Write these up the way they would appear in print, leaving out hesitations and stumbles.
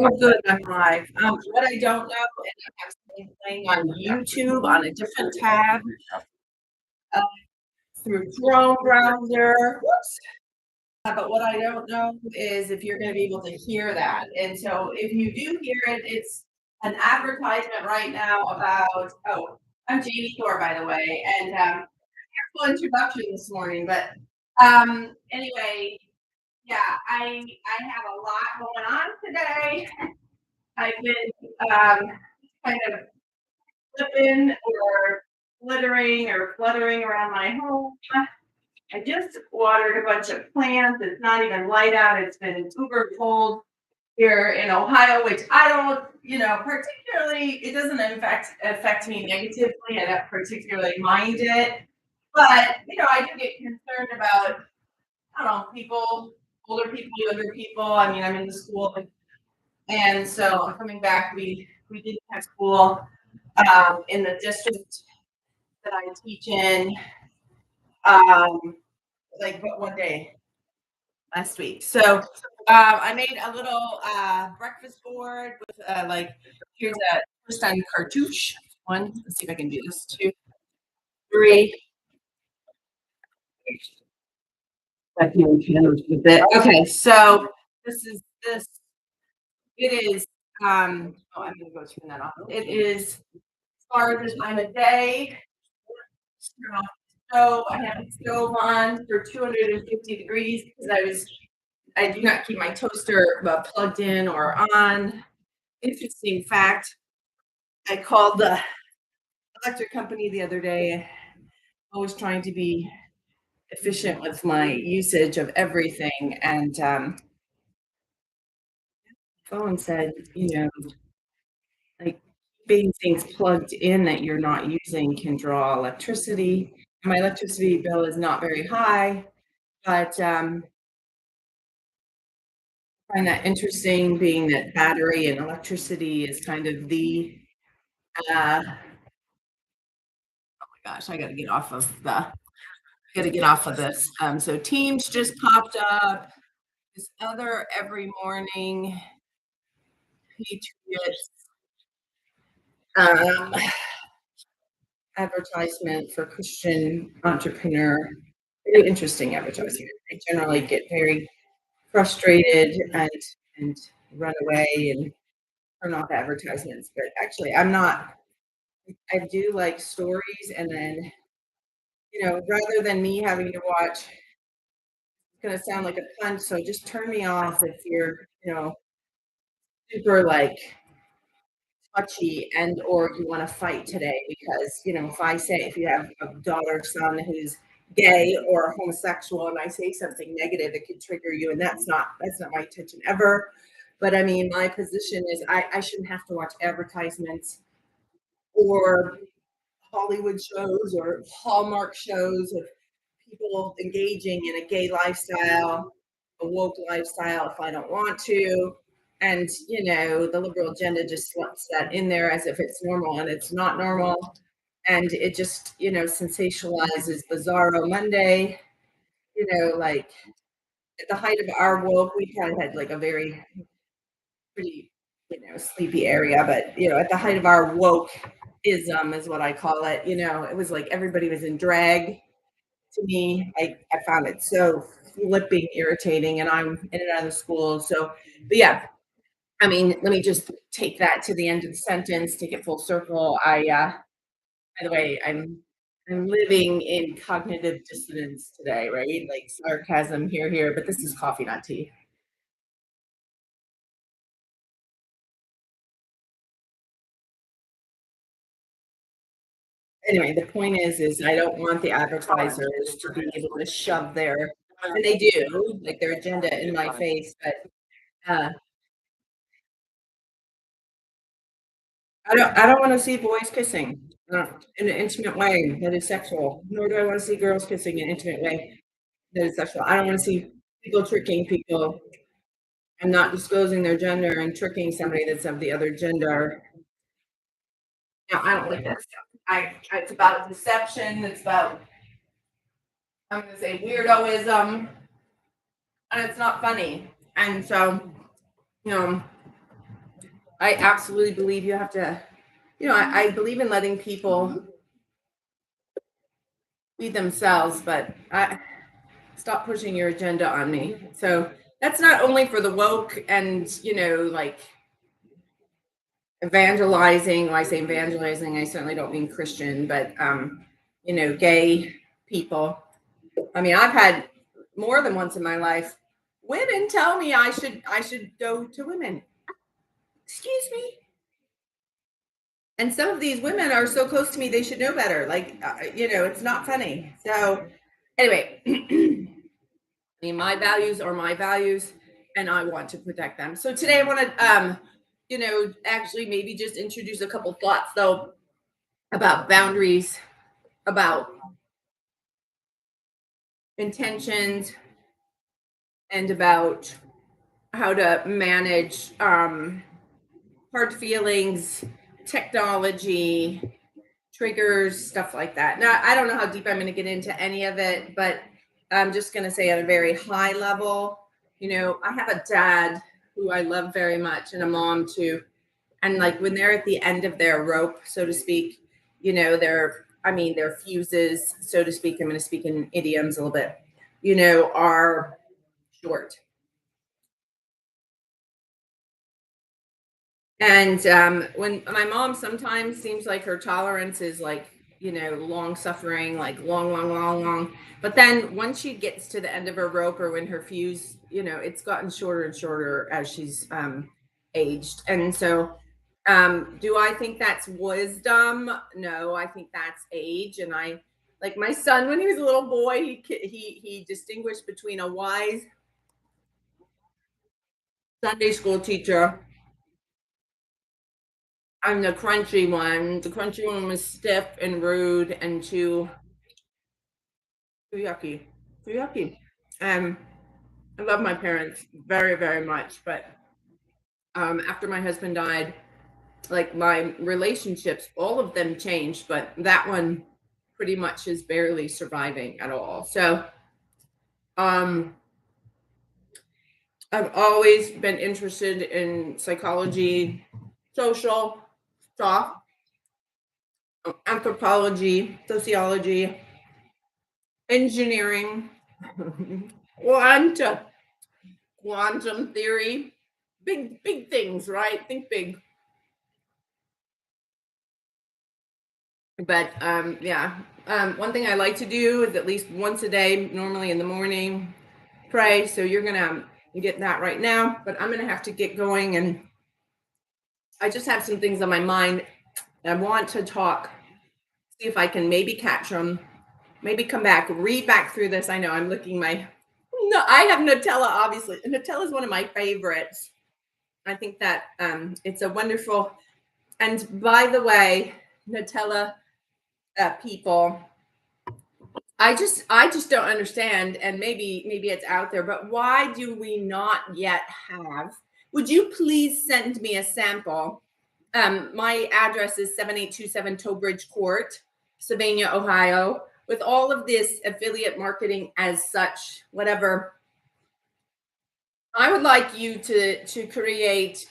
Oh, good, I'm live. What I don't know, and I'm actually playing on YouTube on a different tab uh, through Chrome browser. Whoops. But what I don't know is if you're going to be able to hear that. And so if you do hear it, it's an advertisement right now about, oh, I'm Jamie Thor, by the way, and full introduction this morning. But anyway, yeah, I have a lot going on today. I've been kind of flipping or flittering or fluttering around my home. I just watered a bunch of plants. It's not even light out. It's been uber cold here in Ohio, which I don't, particularly, it doesn't affect me negatively. I don't particularly mind it. But, I do get concerned about, I don't know, people, older people, younger people. I mean, I'm in the school. And so coming back, we didn't have school in the district that I teach in, um, like but one day last week. So I made a little breakfast board with like here's a first on cartouche. One, let's see if I can do this. Two, three. Okay, so this. It is. Oh, I'm gonna go turn that off. It is as far as the time of day. So I have the stove on for 250 degrees because I do not keep my toaster plugged in or on. Interesting fact, I called the electric company the other day. I was trying to be efficient with my usage of everything, and phone said, like being things plugged in that you're not using can draw electricity. My electricity bill is not very high, but I find that interesting, being that battery and electricity is kind of the oh my gosh, I gotta get off of this. So Teams just popped up. This other every morning Patriots um, advertisement for Christian entrepreneur. Very interesting advertising. I generally get very frustrated and run away and turn off advertisements. But actually, I'm not. I do like stories, and then rather than me having to watch, it's gonna sound like a punch. So just turn me off if you're super like touchy and or you want to fight today because if you have a daughter son who's gay or homosexual and I say something negative it could trigger you, and that's not my intention ever. But I mean, my position is I shouldn't have to watch advertisements or Hollywood shows or Hallmark shows of people engaging in a gay lifestyle, a woke lifestyle if I don't want to. And, the liberal agenda just slips that in there as if it's normal and it's not normal. And it just, sensationalizes Bizarro Monday, like at the height of our woke, we kind of had like a very pretty, sleepy area, but, at the height of our woke ism is what I call it. It was like everybody was in drag to me. I found it so flipping irritating, and I'm in and out of school. So, but yeah, I mean, let me just take that to the end of the sentence, take it full circle. By the way, I'm living in cognitive dissonance today, right? Like sarcasm here, but this is coffee, not tea. Anyway, the point is I don't want the advertisers to be able to shove and they do, like their agenda in my face, but uh, I don't want to see boys kissing in an intimate way that is sexual. Nor do I want to see girls kissing in an intimate way that is sexual. I don't want to see people tricking people and not disclosing their gender and tricking somebody that's of the other gender. I don't like that stuff. It's about deception. It's about, I'm going to say, weirdoism. and it's not funny. And so, you know, I absolutely believe you have to, I believe in letting people be themselves, but I stop pushing your agenda on me. So that's not only for the woke and, like evangelizing. When I say evangelizing, I certainly don't mean Christian, but, gay people. I mean, I've had more than once in my life women tell me I should go to women. Excuse me. And some of these women are so close to me, they should know better. Like, it's not funny. So, anyway, I mean, my values are my values, and I want to protect them. So today, I want to, actually maybe just introduce a couple thoughts though about boundaries, about intentions, and about how to manage hard feelings, technology, triggers, stuff like that. Now, I don't know how deep I'm going to get into any of it, but I'm just going to say at a very high level, I have a dad who I love very much and a mom too. And like when they're at the end of their rope, so to speak, their fuses, so to speak, I'm going to speak in idioms a little bit, are short. And when my mom sometimes seems like her tolerance is like, long suffering, like long, long, long, long. But then once she gets to the end of her rope or when her fuse, it's gotten shorter and shorter as she's aged. And so, do I think that's wisdom? No, I think that's age. And I, like my son, when he was a little boy, he distinguished between a wise Sunday school teacher. I'm the crunchy one. The crunchy one was stiff and rude and too yucky. Too yucky. Um, I love my parents very, very much, but after my husband died, like my relationships, all of them changed, but that one pretty much is barely surviving at all. So, um, I've always been interested in psychology, social stuff, anthropology, sociology, engineering, quantum, quantum theory, big things, right? Think big. But yeah, one thing I like to do is at least once a day, normally in the morning, pray. So you're gonna get that right now, but I'm gonna have to get going, and I just have some things on my mind. I want to talk, see if I can maybe catch them, maybe come back, read back through this. I know I'm looking my no, I have Nutella, obviously. Nutella is one of my favorites. I think that it's a wonderful, and by the way, Nutella people, I just don't understand, and maybe it's out there, but why do we not yet have? Would you please send me a sample? My address is 7827 Towbridge Court, Sylvania, Ohio. With all of this affiliate marketing as such, whatever, I would like you to create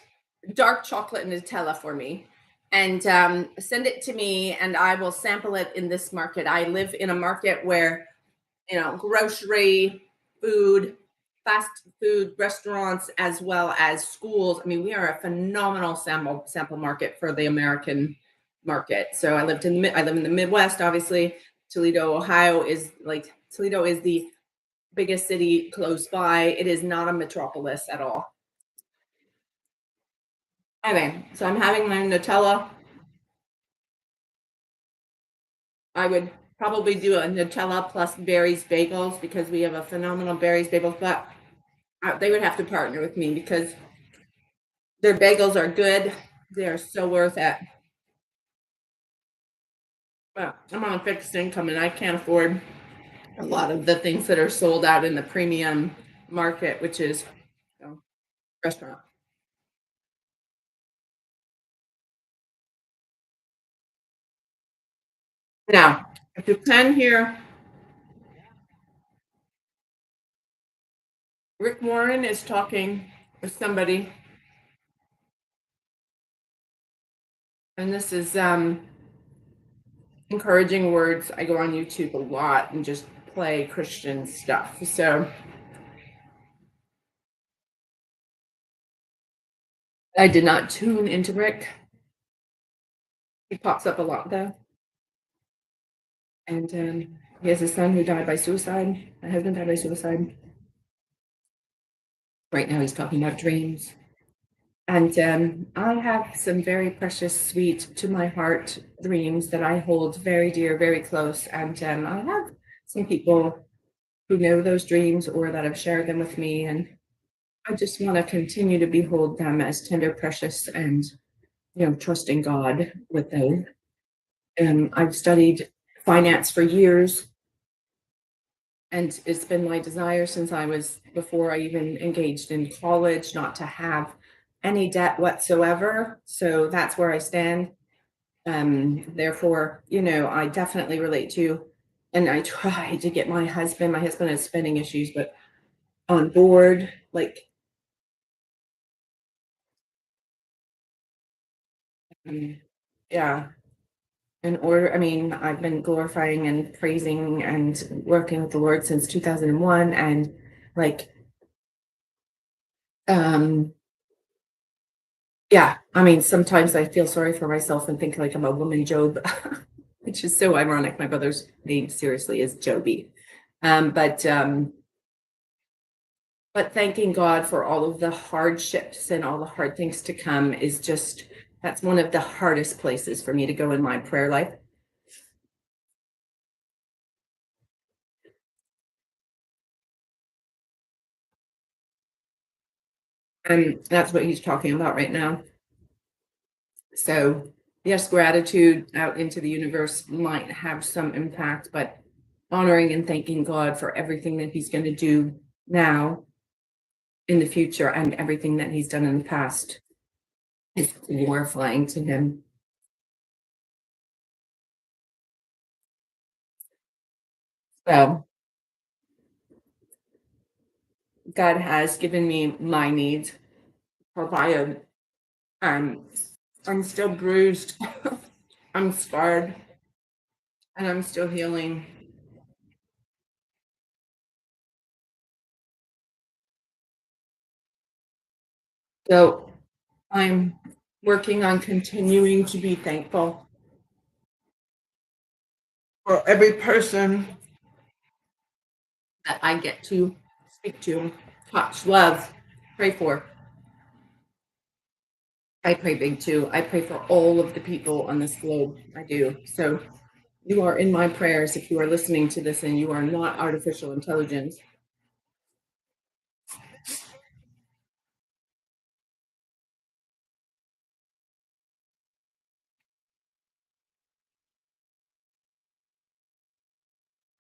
dark chocolate Nutella for me and send it to me, and I will sample it in this market. I live in a market where, grocery, food, fast food restaurants, as well as schools. I mean, we are a phenomenal sample market for the American market. So I live in the Midwest, obviously. Toledo is the biggest city close by. It is not a metropolis at all. Anyway, so I'm having my Nutella. I would probably do a Nutella plus berries bagels because we have a phenomenal berries bagels, but they would have to partner with me because their bagels are good. They are so worth it. But I'm on a fixed income and I can't afford a lot of the things that are sold out in the premium market, which is, restaurant. Now, if you can hear Rick Warren is talking with somebody, and this is encouraging words. I go on YouTube a lot and just play Christian stuff. So I did not tune into Rick. He pops up a lot though. And he has a son who died by suicide. My husband died by suicide. Right now he's talking about dreams. And I have some very precious, sweet, to my heart dreams that I hold very dear, very close. And I have some people who know those dreams or that have shared them with me. And I just want to continue to behold them as tender, precious, and trusting God with them. I've studied finance for years, and it's been my desire since I was before I even engaged in college not to have any debt whatsoever. So that's where I stand. Therefore, I definitely relate to, and I try to get my husband has spending issues, but on board, like, yeah, in order. I mean, I've been glorifying and praising and working with the Lord since 2001. And like, um, yeah, I mean, sometimes I feel sorry for myself and think like I'm a woman Job, which is so ironic. My brother's name seriously is Joby. Um, but um, but thanking God for all of the hardships and all the hard things to come is just that's one of the hardest places for me to go in my prayer life. And that's what he's talking about right now. So, yes, gratitude out into the universe might have some impact, but honoring and thanking God for everything that He's going to do now in the future and everything that He's done in the past is glorifying to Him. So, God has given me my needs provided. Um, I'm still bruised, I'm scarred, and I'm still healing. So, I'm working on continuing to be thankful for every person that I get to speak to, touch, love, pray for. I pray big too. I pray for all of the people on this globe. I do. So you are in my prayers if you are listening to this and you are not artificial intelligence.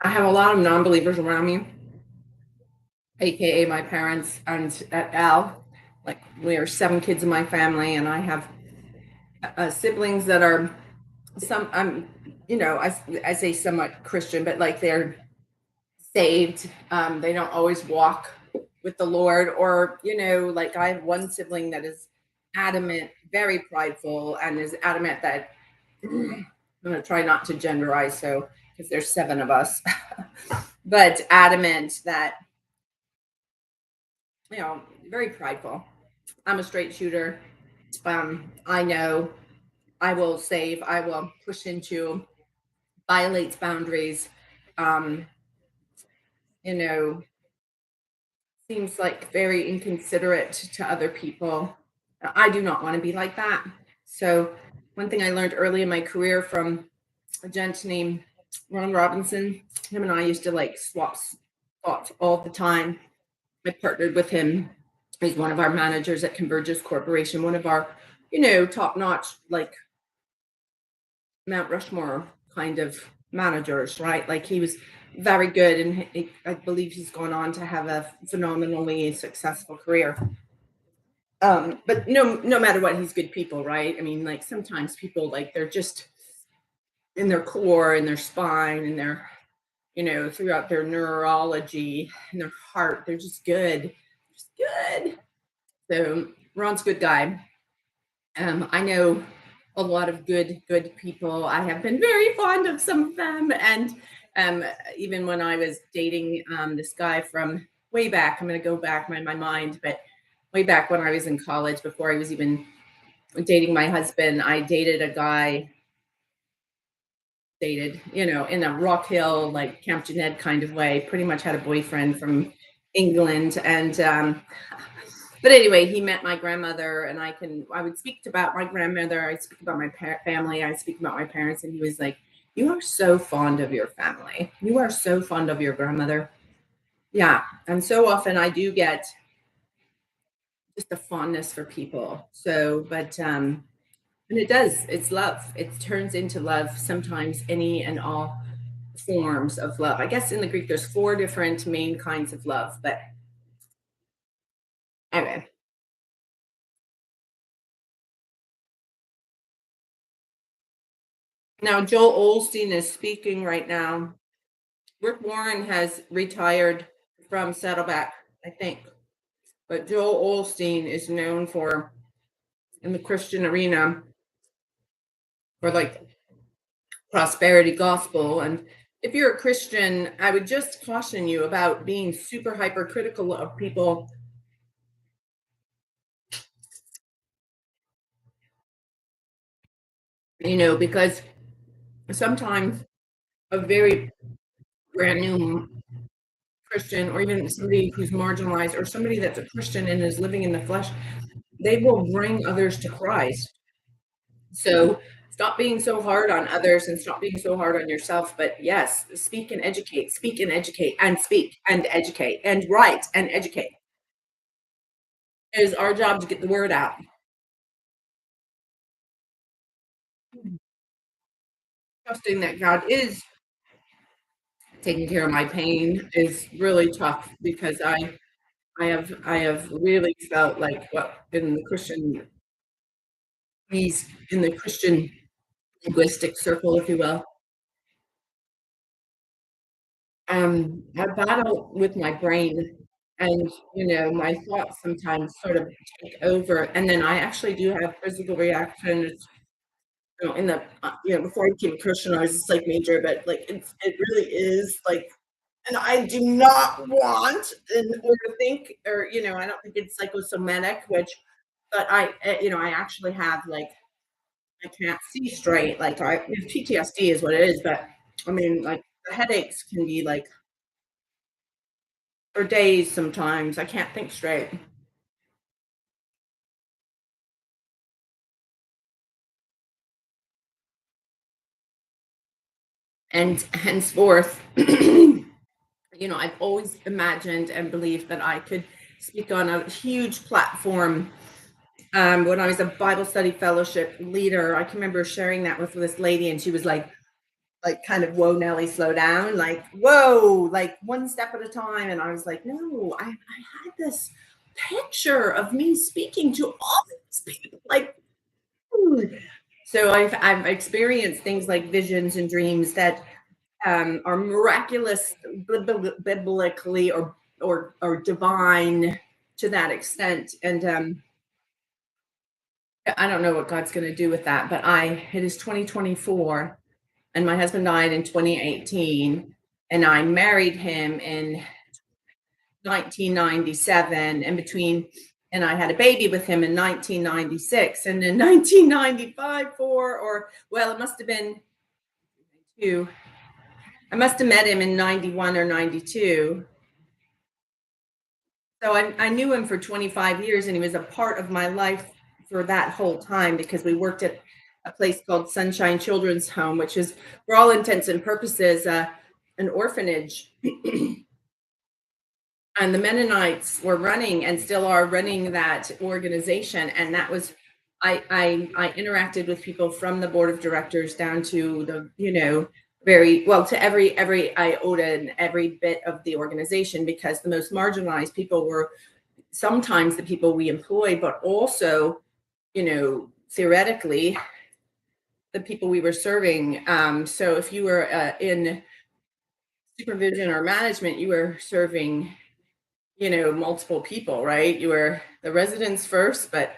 I have a lot of non believers around me, AKA my parents and Al. Like, we are 7 kids in my family, and I have siblings that are I say somewhat Christian, but like they're saved. They don't always walk with the Lord, or like I have one sibling that is adamant, very prideful, and is adamant that I'm going to try not to genderize, so because there's 7 of us, but adamant that very prideful. I'm a straight shooter. I know I will save. I will push into violates boundaries. Um, you know, seems like very inconsiderate to other people. I do not want to be like that. So, one thing I learned early in my career from a gent named Ron Robinson, him and I used to like swap thoughts all the time. I partnered with him. He's one of our managers at Convergys Corporation, one of our, top notch, like Mount Rushmore kind of managers, right? Like he was very good, and I believe he's gone on to have a phenomenally successful career. But no matter what, he's good people, right? I mean, like sometimes people like they're just in their core, in their spine, and their throughout their neurology and their heart, they're just good. Good. So Ron's a good guy. I know a lot of good people. I have been very fond of some of them, and um, even when I was dating this guy from way back, I'm going to go back in my mind, but way back when I was in college, before I was even dating my husband, I dated a guy, in a Rock Hill, like Camp Jened kind of way. Pretty much had a boyfriend from England, and but anyway, he met my grandmother, and I would speak about my grandmother. I speak about my family. I speak about my parents, and he was like, "You are so fond of your family. You are so fond of your grandmother." Yeah, and so often I do get just a fondness for people. So, but and it does. It's love. It turns into love. Sometimes any and all forms of love. I guess in the Greek, there's four different main kinds of love. But anyway, now Joel Olstein is speaking right now. Rick Warren has retired from Saddleback, I think, but Joel Olstein is known for in the Christian arena for like prosperity gospel. And if you're a Christian, I would just caution you about being super hypercritical of people, because sometimes a very brand new Christian, or even somebody who's marginalized, or somebody that's a Christian and is living in the flesh, they will bring others to Christ. So stop being so hard on others and stop being so hard on yourself. But yes, speak and educate, and speak and educate, and write and educate. It is our job to get the word out. Trusting that God is taking care of my pain is really tough, because I have really felt like what in the Christian he's in the Christian linguistic circle, if you will. I battle with my brain, and my thoughts sometimes sort of take over, and then I actually do have physical reactions. In the before I became a Christian, I was just like major, but like it really is like, and I do not want or to think, or I don't think it's psychosomatic, but I actually have like I can't see straight, like PTSD is what it is, but I mean like the headaches can be like for days sometimes. I can't think straight. And henceforth, I've always imagined and believed that I could speak on a huge platform. When I was a Bible study fellowship leader, I can remember sharing that with this lady, and she was like kind of, whoa, Nelly, slow down, like, whoa, like one step at a time. And I was like, no, I had this picture of me speaking to all these people, like, so I've experienced things like visions and dreams that are miraculous biblically, or divine to that extent. And I don't know what God's going to do with that, but it is 2024, and my husband died in 2018, and I married him in 1997, and I had a baby with him in 1996, and in 1995, it must have been two. I must have met him in 91 or 92. So I knew him for 25 years, and he was a part of my life for that whole time, because we worked at a place called Sunshine Children's Home, which is, for all intents and purposes, an orphanage. And the Mennonites were running, and still are running, that organization. And that was, I interacted with people from the board of directors down to the, very well, to every iota and every bit of the organization, because the most marginalized people were sometimes the people we employed, but also, theoretically, the people we were serving. So if you were in supervision or management, you were serving multiple people, right? You were the residents first, but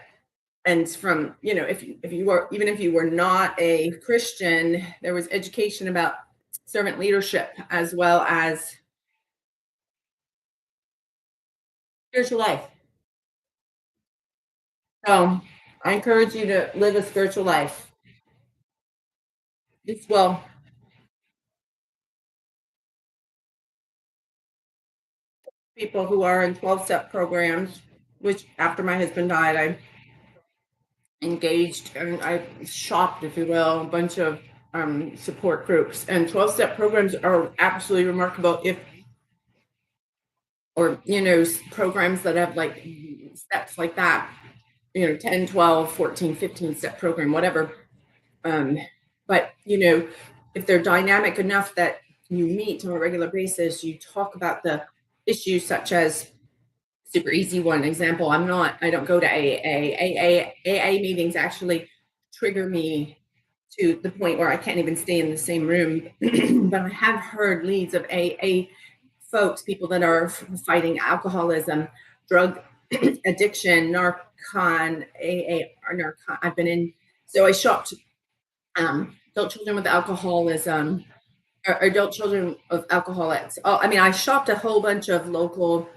and from, if you were, even if you were not a Christian, there was education about servant leadership as well as spiritual life. So I encourage you to live a spiritual life. This will people who are in 12-step programs, which after my husband died, I engaged and I shopped, if you will, a bunch of support groups. And 12-step programs are absolutely remarkable if or programs that have like steps like that, 10, 12, 14, 15 step program, whatever. um but if they're dynamic enough that you meet on a regular basis, you talk about the issues such as super easy one example. I don't go to AA meetings actually trigger me to the point where I can't even stay in the same room. But I have heard leads of AA folks, people that are fighting alcoholism, drug addiction, narcon, AA, or narcon. I've been in, so I shopped adult children with alcoholism, or adult children of alcoholics. Oh, I mean, I shopped a whole bunch of local,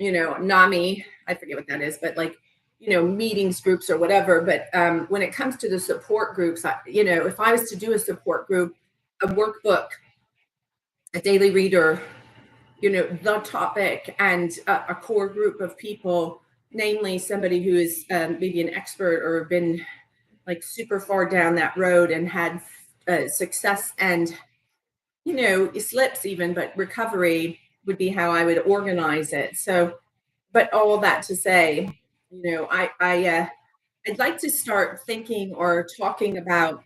NAMI, I forget what that is, but like, meetings, groups, or whatever. But when it comes to the support groups, if I was to do a support group, a workbook, a daily reader, the topic, and a core group of people, namely somebody who is maybe an expert or been like super far down that road and had success and, slips even, but recovery would be how I would organize it. So, but all that to say, I'd like to start thinking or talking about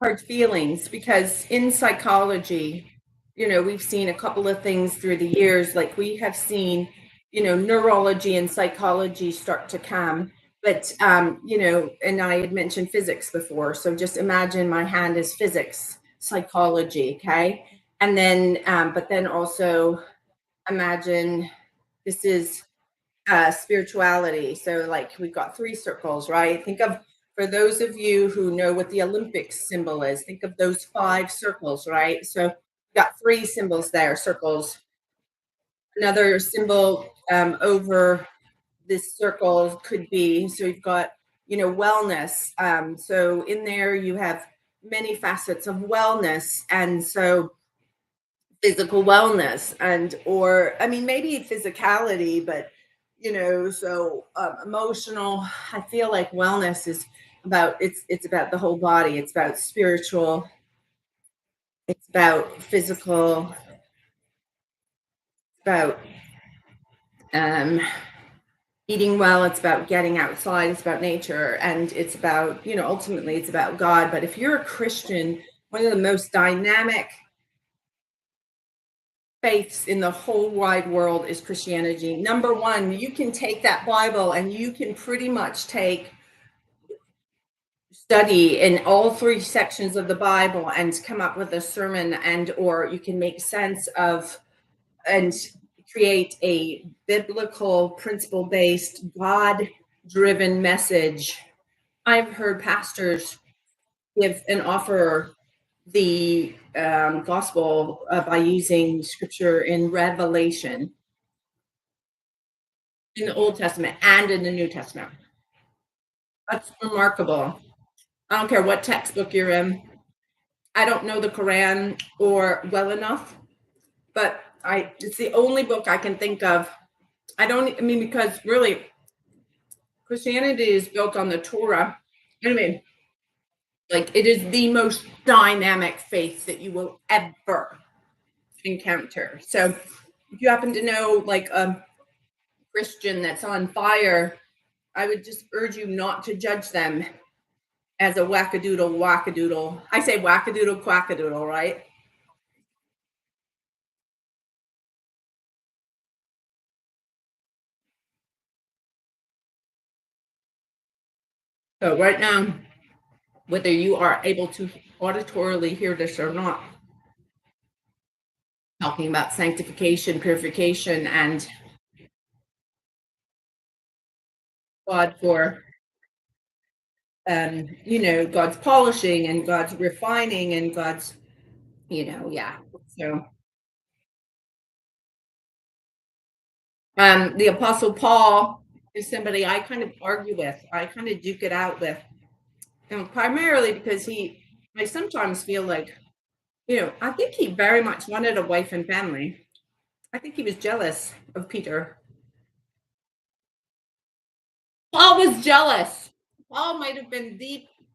hard feelings, because in psychology, we've seen a couple of things through the years. Like we have seen, neurology and psychology start to come. But, and I had mentioned physics before. So just imagine my hand is physics, psychology. Okay. And then, but then also imagine this is spirituality. So, like, we've got three circles, right? Think of, for those of you who know what the Olympic symbol is, think of those five circles, right? So, we've got three symbols there, circles. Another symbol over this circle could be, so you've got, wellness. So, in there, you have many facets of wellness. And so, physical wellness, and or I mean maybe physicality, but so emotional. I feel like wellness is about, it's about the whole body. It's about spiritual, it's about physical, it's about um eating well, it's about getting outside, it's about nature, and it's about, ultimately it's about God. But if you're a Christian, one of the most dynamic faiths in the whole wide world is Christianity. Number one, you can take that Bible and you can pretty much take study in all three sections of the Bible and come up with a sermon, and or you can make sense of and create a biblical principle based God driven message. I've heard pastors give and offer the gospel by using scripture in Revelation, in the Old Testament and in the New Testament. That's remarkable. I don't care what textbook you're in. I don't know the Quran or well enough, but it's the only book I can think of. I mean, because really Christianity is built on the Torah. I mean, like it is the most dynamic faith that you will ever encounter. So if you happen to know like a Christian that's on fire, I would just urge you not to judge them as a wackadoodle. I say wackadoodle quackadoodle, right? So right now, whether you are able to auditorily hear this or not, talking about sanctification, purification, and God for God's polishing and God's refining and God's, yeah. So the Apostle Paul is somebody I kind of argue with. I kind of duke it out with, and primarily because I sometimes feel like, I think he very much wanted a wife and family. I think he was jealous of Peter. Paul was jealous. Paul might have been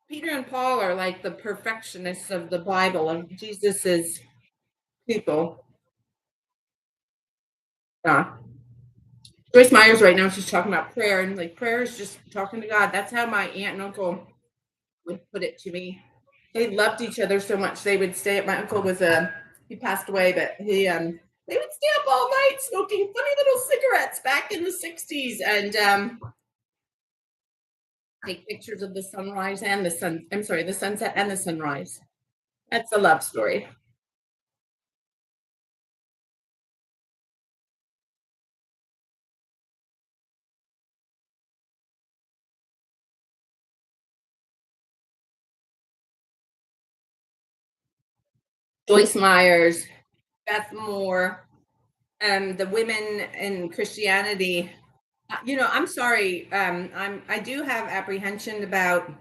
Peter and Paul are like the perfectionists of the Bible, of Jesus's people. Yeah. Joyce Myers right now, she's talking about prayer, and like prayer is just talking to God. That's how my aunt and uncle would put it to me. They loved each other so much. They would stay at my uncle was a he passed away, but they would stay up all night smoking funny little cigarettes back in the 60s and take pictures of the sunrise and the sunset and the sunrise. That's a love story. Joyce Myers, Beth Moore, the women in Christianity. I'm sorry. I do have apprehension about.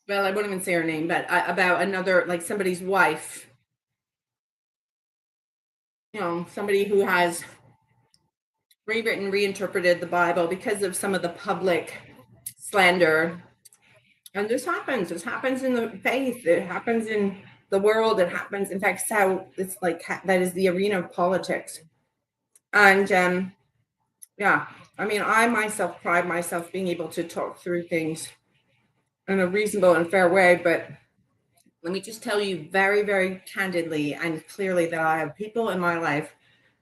Well, I won't even say her name, but about another, like somebody's wife. Somebody who has rewritten, reinterpreted the Bible because of some of the public slander. And this happens. This happens in the faith. It happens in the world. It happens. In fact, how it's like that is the arena of politics. And yeah, I mean, I myself pride myself being able to talk through things in a reasonable and fair way. But let me just tell you very, very candidly and clearly that I have people in my life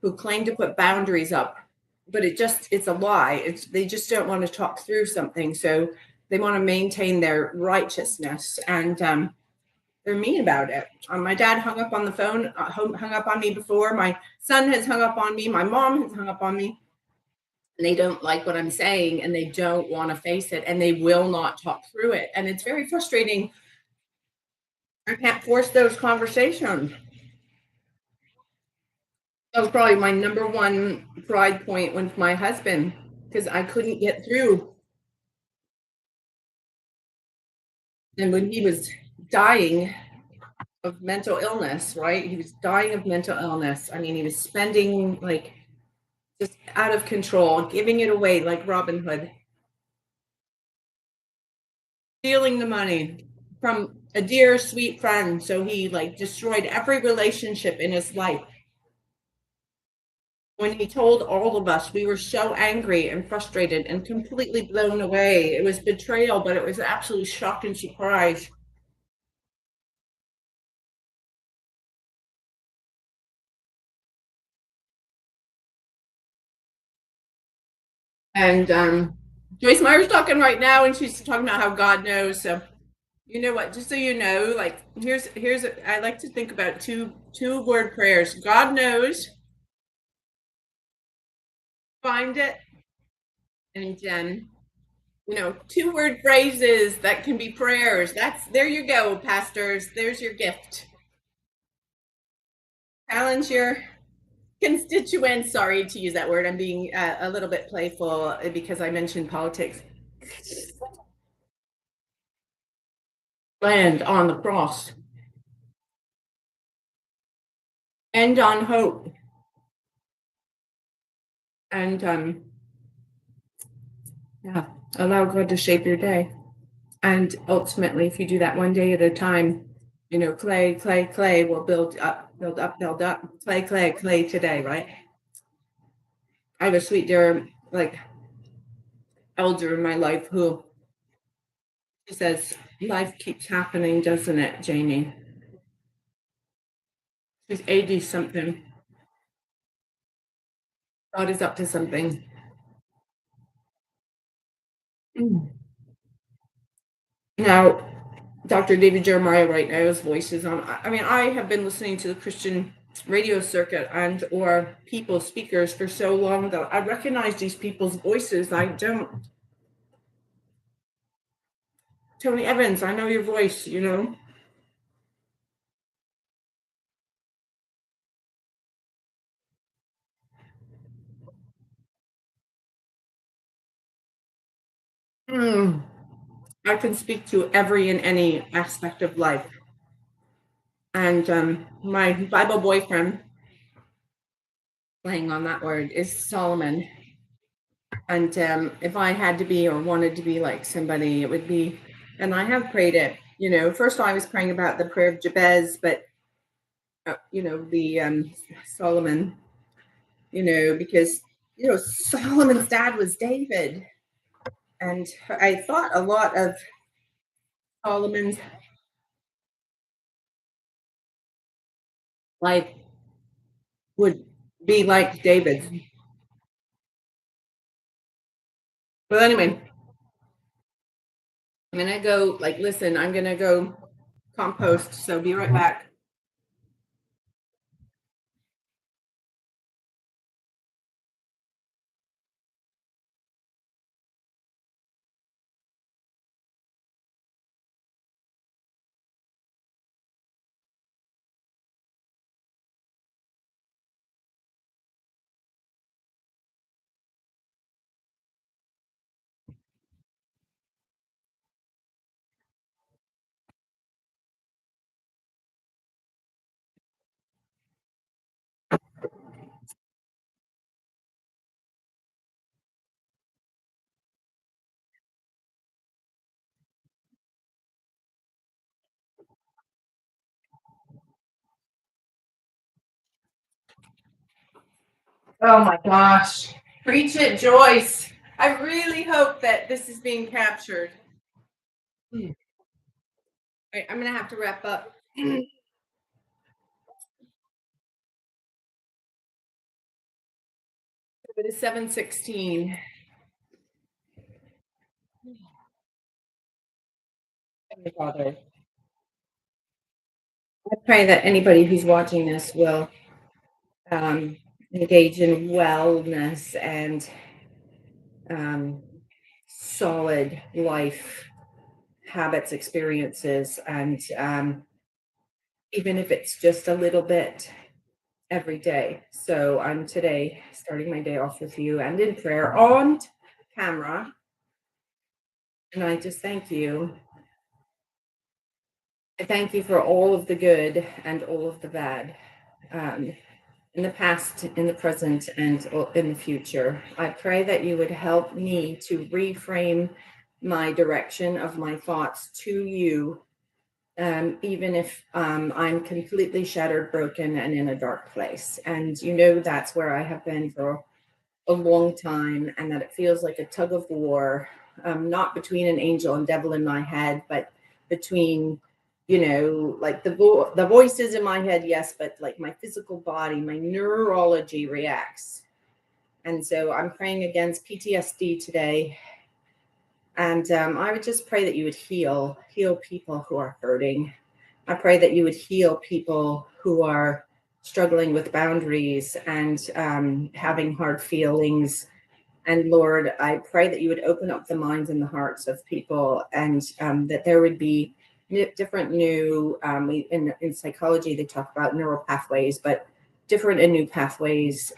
who claim to put boundaries up, but it's a lie. They just don't want to talk through something. So they want to maintain their righteousness and they're mean about it. My dad hung up on the phone, hung up on me before. My son has hung up on me. My mom has hung up on me. And they don't like what I'm saying and they don't want to face it and they will not talk through it. And it's very frustrating. I can't force those conversations. That was probably my number one pride point with my husband because I couldn't get through. And when he was dying of mental illness, right? He was dying of mental illness. I mean, he was spending like just out of control, giving it away like Robin Hood, stealing the money from a dear, sweet friend. So he like destroyed every relationship in his life. When he told all of us, we were so angry and frustrated and completely blown away. It was betrayal, but it was absolute shock and surprise. And Joyce Meyer's talking right now, and she's talking about how God knows. So you know what? Just so you know, like I like to think about two word prayers. God knows, find it, and 2 word phrases that can be prayers. That's there you go, pastors. There's your gift. Challenge your constituents. Sorry to use that word. I'm being a little bit playful because I mentioned politics. Land on the cross. End on hope. And yeah, allow God to shape your day. And ultimately, if you do that one day at a time, clay, clay, clay will build up, build up, build up. Clay, clay, clay today, right? I have a sweet dear like elder in my life who says, life keeps happening, doesn't it, Jamie? She's 80 something. God is up to something. Mm. Now, Dr. David Jeremiah right now, his voice is on. I mean, I have been listening to the Christian radio circuit and or people speakers for so long that I recognize these people's voices. I don't. Tony Evans, I know your voice, you know. Mm, I can speak to every and any aspect of life. And my Bible boyfriend, playing on that word, is Solomon. And if I had to be or wanted to be like somebody, it would be, and I have prayed it, you know, first I was praying about the prayer of Jabez, but, you know, the Solomon, you know, because, you know, Solomon's dad was David. And I thought a lot of Solomon's life would be like David's. But anyway, I'm going to go, like, listen, I'm going to go compost. So be right back. Oh my gosh. Preach it, Joyce. I really hope that this is being captured. Right, I'm going to have to wrap up. It is 7:16. Heavenly Father, I pray that anybody who's watching this will um, engage in wellness and solid life habits, experiences, and even if it's just a little bit every day. So I'm today starting my day off with you and in prayer on camera. And I just thank you. I thank you for all of the good and all of the bad. In the past, in the present, and in the future. I pray that you would help me to reframe my direction of my thoughts to you, even if I'm completely shattered, broken, and in a dark place. And you know that's where I have been for a long time, and that it feels like a tug of war, not between an angel and devil in my head, but between, you know, like the voices in my head, yes, but like my physical body, my neurology reacts. And so I'm praying against PTSD today. And I would just pray that you would heal people who are hurting. I pray that you would heal people who are struggling with boundaries and having hard feelings. And Lord, I pray that you would open up the minds and the hearts of people, and that there would be different new, in psychology, they talk about neural pathways, but different and new pathways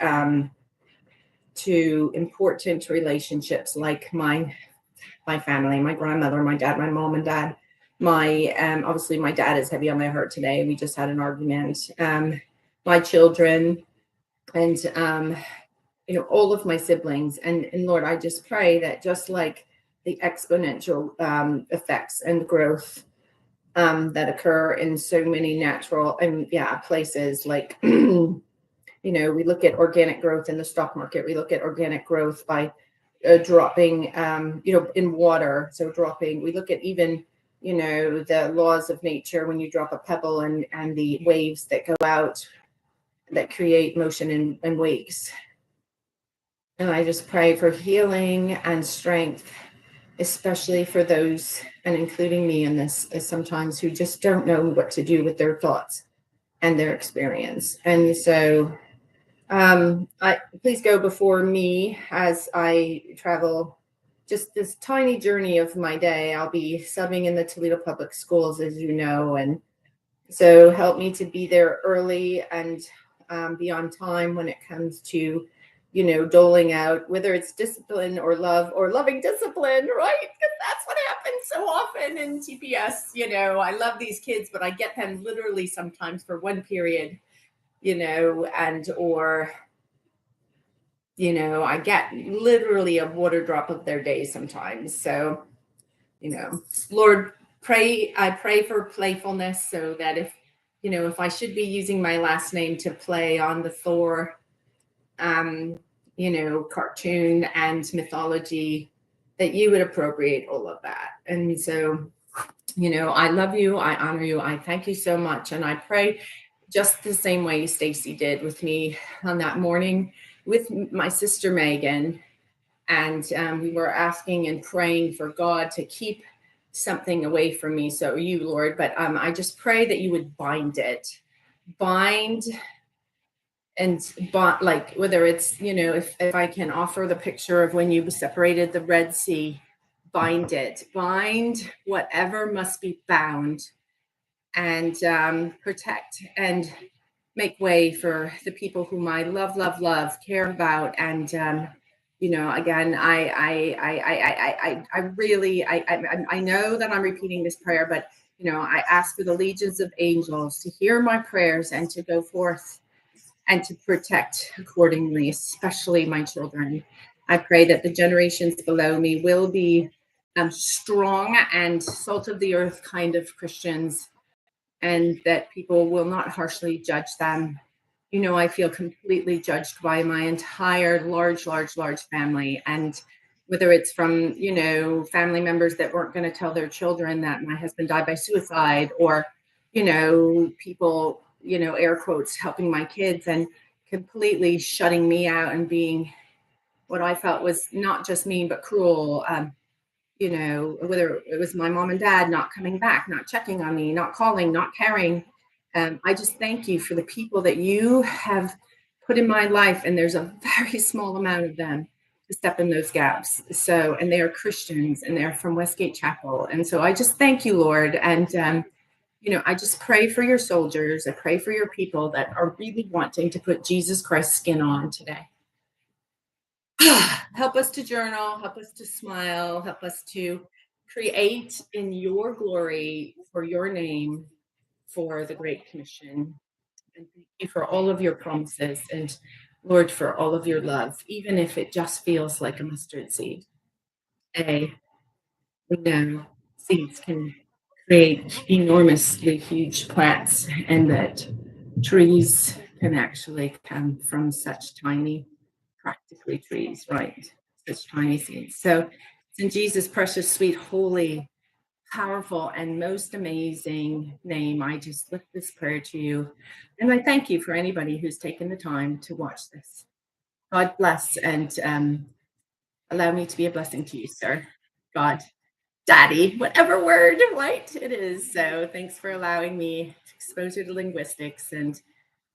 to important relationships like my family, my grandmother, my dad, my mom and dad. My obviously my dad is heavy on my heart today. We just had an argument. My children and you know, all of my siblings. And Lord, I just pray that just like the exponential effects and growth that occur in so many natural and places like you know, we look at organic growth in the stock market. We look at organic growth by dropping, you know, in water. So dropping, we look at even, you know, the laws of nature when you drop a pebble and the waves that go out that create motion and wakes. And I just pray for healing and strength especially for those, and including me in this, is sometimes who just don't know what to do with their thoughts and their experience. And so I please go before me as I travel just this tiny journey of my day. I'll be subbing in the Toledo Public Schools, as you know, and so help me to be there early and be on time when it comes to, doling out, whether it's discipline or love or loving discipline, right? Because that's what happens so often in TPS. I love these kids, but I get them literally sometimes for one period, and or I get literally a water drop of their day sometimes. So, Lord, I pray for playfulness so that if I should be using my last name to play on the Thor, cartoon and mythology, that you would appropriate all of that. And so, I love you. I honor you. I thank you so much. And I pray just the same way Stacy did with me on that morning with my sister Megan. And we were asking and praying for God to keep something away from me. So you, Lord, but I just pray that you would bind and like whether it's, if I can offer the picture of when you separated the Red Sea, bind whatever must be bound, and protect and make way for the people whom I love, care about. And again, I really, I know that I'm repeating this prayer, but I ask for the legions of angels to hear my prayers and to go forth and to protect accordingly, especially my children. I pray that the generations below me will be strong and salt of the earth kind of Christians, and that people will not harshly judge them. I feel completely judged by my entire large family. And whether it's from, family members that weren't going to tell their children that my husband died by suicide, or, people, air quotes, helping my kids and completely shutting me out and being what I felt was not just mean, but cruel. Whether it was my mom and dad not coming back, not checking on me, not calling, not caring. I just thank you for the people that you have put in my life. And there's a very small amount of them to step in those gaps. So, and they are Christians and they're from Westgate Chapel. And so I just thank you, Lord. And, I just pray for your soldiers. I pray for your people that are really wanting to put Jesus Christ's skin on today. Help us to journal, help us to smile, help us to create in your glory for your name, for the Great Commission. And thank you for all of your promises, and Lord, for all of your love, even if it just feels like a mustard seed. We know seeds can create enormously huge plants, and that trees can actually come from such tiny, practically trees, right? Such tiny seeds. So it's in Jesus' precious, sweet, holy, powerful, and most amazing name, I just lift this prayer to you. And I thank you for anybody who's taken the time to watch this. God bless, and allow me to be a blessing to you, sir. God, Daddy, whatever word, right? It is. So thanks for allowing me exposure to linguistics and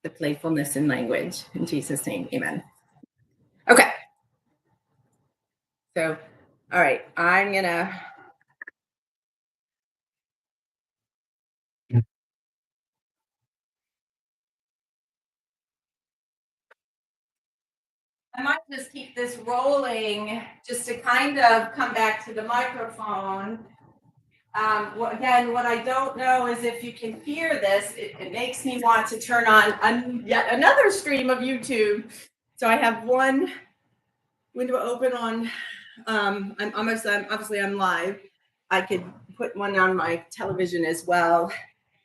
the playfulness in language. In Jesus' name, amen. Okay. So, all right, I'm gonna. I might just keep this rolling just to kind of come back to the microphone. Again, what I don't know is if you can hear this, it makes me want to turn on yet another stream of YouTube. So I have one window open on, obviously I'm live. I could put one on my television as well.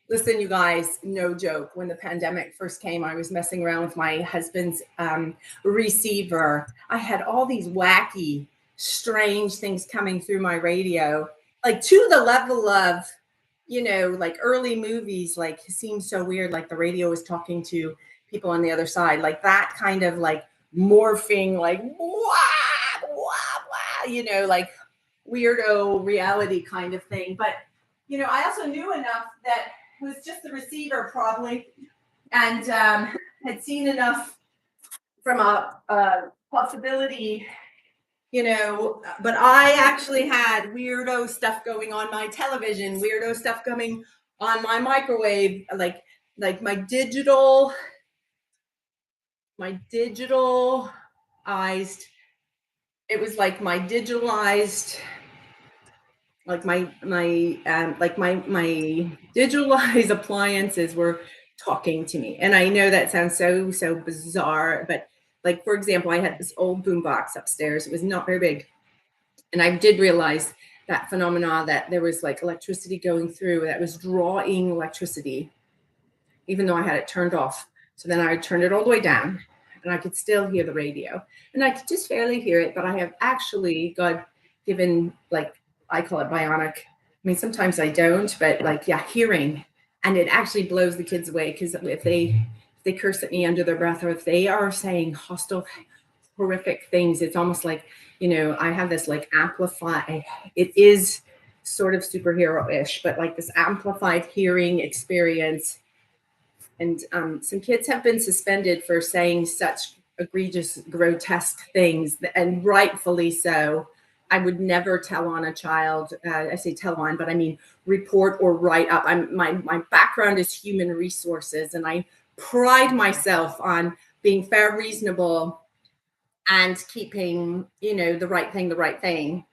Listen, you guys, no joke. When the pandemic first came, I was messing around with my husband's receiver. I had all these wacky, strange things coming through my radio, like to the level of, like early movies, like seemed so weird. Like the radio was talking to people on the other side, like that kind of like morphing, like, wah, wah, wah, like weirdo reality kind of thing. But I also knew enough that it was just the receiver probably, and had seen enough from a possibility, but I actually had weirdo stuff going on my television, weirdo stuff coming on my microwave, like my digitalized, it was like my digitalized, like my digitalized appliances were talking to me. And I know that sounds so bizarre, but like, for example, I had this old boombox upstairs. It was not very big. And I did realize that phenomena, that there was like electricity going through that was drawing electricity, even though I had it turned off. So then I turned it all the way down and I could still hear the radio, and I could just barely hear it. But I have actually got given, like, I call it bionic. I mean, sometimes I don't, but like, yeah, hearing. And it actually blows the kids away, because if they curse at me under their breath, or if they are saying hostile, horrific things, it's almost like, I have this like amplify. It is sort of superhero-ish, but like this amplified hearing experience. And some kids have been suspended for saying such egregious, grotesque things, and rightfully so. I would never tell on a child. I say tell on, but I mean report or write up. My background is human resources, and I pride myself on being fair, reasonable, and keeping, the right thing.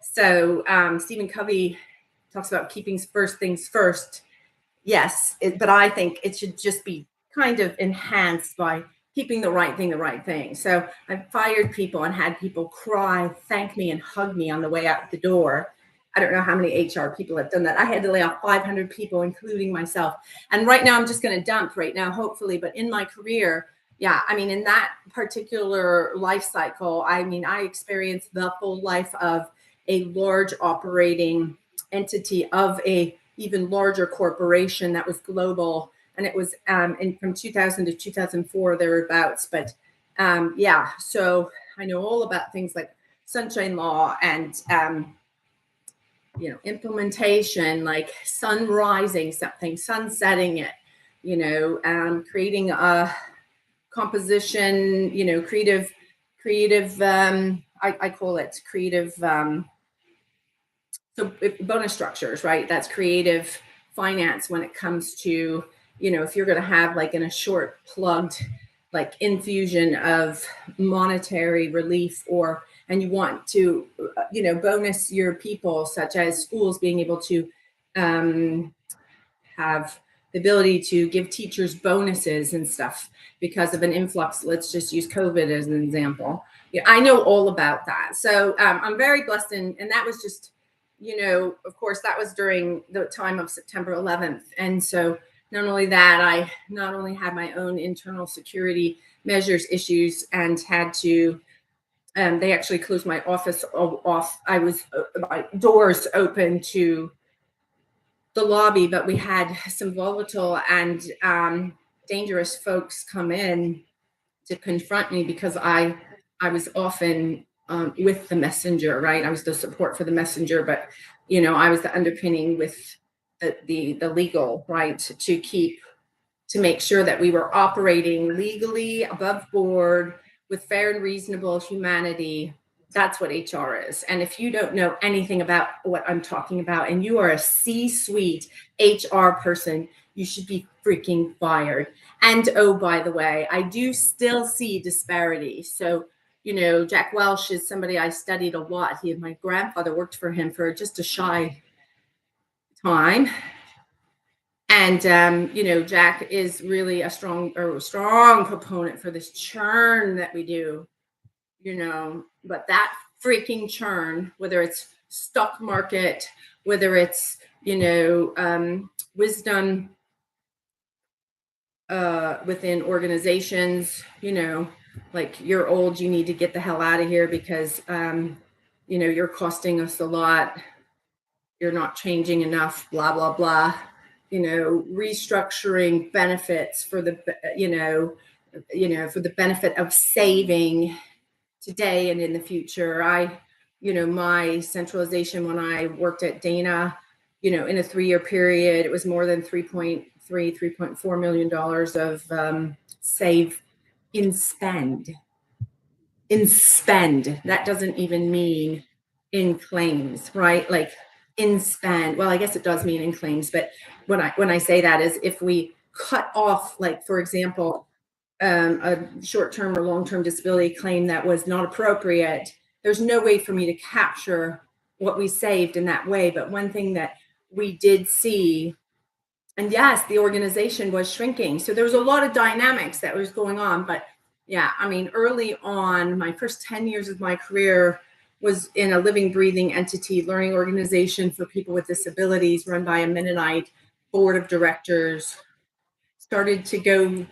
So Stephen Covey talks about keeping first things first. Yes, but I think it should just be kind of enhanced by keeping the right thing. So I've fired people and had people cry, thank me, and hug me on the way out the door. I don't know how many HR people have done that. I had to lay off 500 people, including myself. And right now I'm just going to dump right now, hopefully. But in my career, yeah, I mean, in that particular life cycle, I mean, I experienced the full life of a large operating entity of a even larger corporation that was global, and it was from 2000 to 2004 thereabouts. But yeah, so I know all about things like sunshine law and implementation, like sun rising something, sunsetting it, creating a composition, creative I call it creative so bonus structures, right? That's creative finance when it comes to, if you're going to have like in a short plugged like infusion of monetary relief, and you want to, bonus your people, such as schools being able to have the ability to give teachers bonuses and stuff because of an influx. Let's just use COVID as an example. Yeah, I know all about that. So I'm very blessed. And that was just, of course, that was during the time of September 11th. And so not only that, I not only had my own internal security measures issues and had to, they actually closed my office off. I was, my doors open to the lobby, but we had some volatile and dangerous folks come in to confront me because I was often with the messenger, right? I was the support for the messenger, but I was the underpinning with the legal, right, to make sure that we were operating legally above board with fair and reasonable humanity. That's what HR is. And if you don't know anything about what I'm talking about, and you are a C-suite HR person, you should be freaking fired. And oh, by the way, I do still see disparity. So, Jack Welch is somebody I studied a lot. My grandfather worked for him for just a shy time. And Jack is really a strong proponent for this churn that we do, but that freaking churn, whether it's stock market, whether it's wisdom within organizations, like, you're old, you need to get the hell out of here because you're costing us a lot, you're not changing enough, blah blah blah. Restructuring benefits for the for the benefit of saving today and in the future. I my centralization when I worked at Dana, in a 3-year period, it was more than 3.4 million dollars of save in spend. In spend, that doesn't even mean in claims, right? Like in spend. Well, I guess it does mean in claims, but when I say that is if we cut off, like for example, a short-term or long-term disability claim that was not appropriate, there's no way for me to capture what we saved in that way. But one thing that we did see, and yes, the organization was shrinking. So there was a lot of dynamics that was going on. But yeah, I mean, early on, my first 10 years of my career was in a living, breathing entity learning organization for people with disabilities run by a Mennonite board of directors. Started to go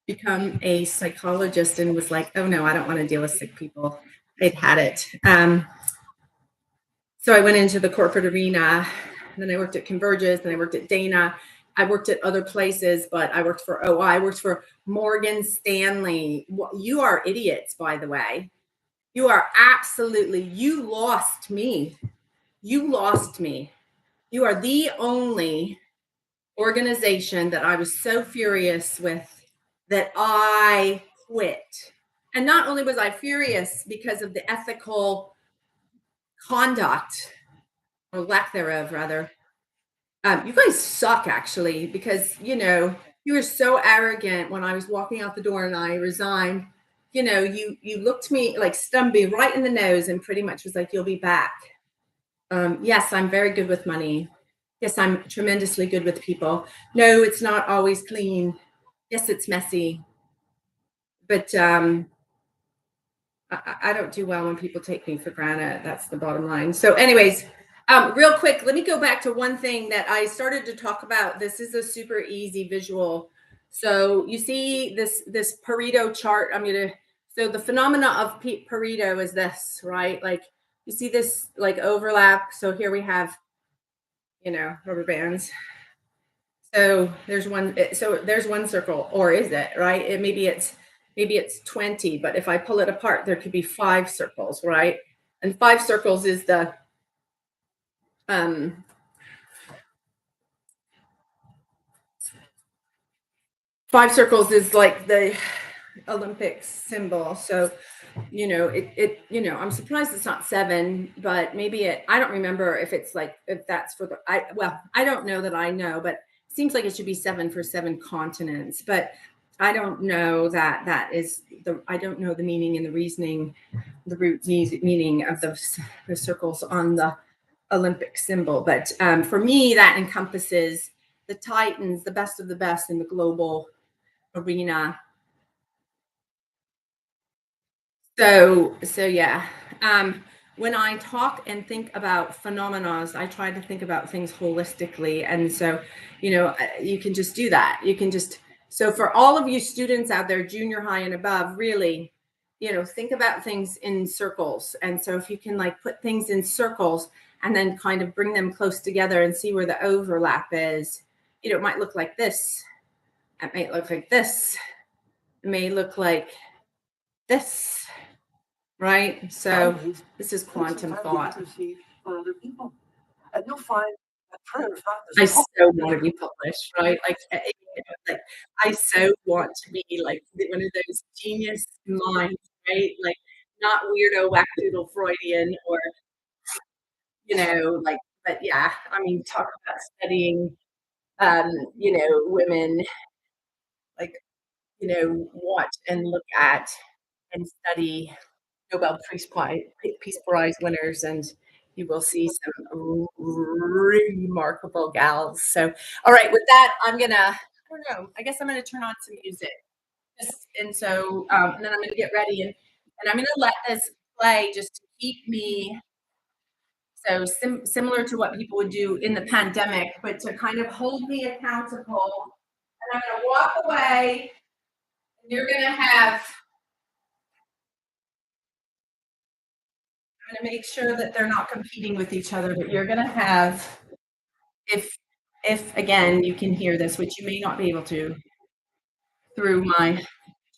become a psychologist and was like, oh no, I don't want to deal with sick people. They'd had it. So I went into the corporate arena. Then I worked at Convergys, then I worked at Dana. I worked at other places, but I worked for OI. I worked for Morgan Stanley. You are idiots, by the way. You are absolutely, you lost me. You lost me. You are the only organization that I was so furious with that I quit. And not only was I furious because of the ethical conduct, or lack thereof, rather. You guys suck, actually, because you were so arrogant when I was walking out the door and I resigned. You looked me like Stumby right in the nose and pretty much was like, "You'll be back." Yes, I'm very good with money. Yes, I'm tremendously good with people. No, it's not always clean. Yes, it's messy. But I don't do well when people take me for granted. That's the bottom line. So, anyways, real quick, let me go back to one thing that I started to talk about. This is a super easy visual. So you see this Pareto chart. So the phenomena of Pareto is this, right? Like you see this like overlap. So here we have, rubber bands. So there's one. So there's one circle, or is it right? Maybe it's 20, but if I pull it apart, there could be 5 circles, right? And 5 circles is the 5 circles is like the Olympic symbol. So I'm surprised it's not 7, but maybe I don't remember if that's for I don't know that I know, but it seems like it should be 7 for 7 continents, but I don't know that is I don't know the meaning and the reasoning, the root meaning of the circles on the Olympic symbol. But for me, that encompasses the Titans, the best of the best in the global arena. So yeah. When I talk and think about phenomena, I try to think about things holistically. And so, you can just do that. So for all of you students out there, junior high and above, really, think about things in circles. And so if you can like put things in circles and then kind of bring them close together and see where the overlap is, it might look like this. It might look like this. It may look like this. Right? So this is quantum thought. And you'll find that prayers not I so want to be published, right? Like I so want to be like one of those genius minds, right? Like not weirdo wackadoodle Freudian or but yeah, I mean talk about studying women like, watch and look at and study Nobel Peace Prize winners, and you will see some remarkable gals. So, all right, with that, I don't know. I guess I'm gonna turn on some music. And so, and then I'm gonna get ready and I'm gonna let this play just to keep me so similar to what people would do in the pandemic, but to kind of hold me accountable. And I'm gonna walk away, and you're gonna have I'm going to make sure that they're not competing with each other, but you're going to have, if again, you can hear this, which you may not be able to through my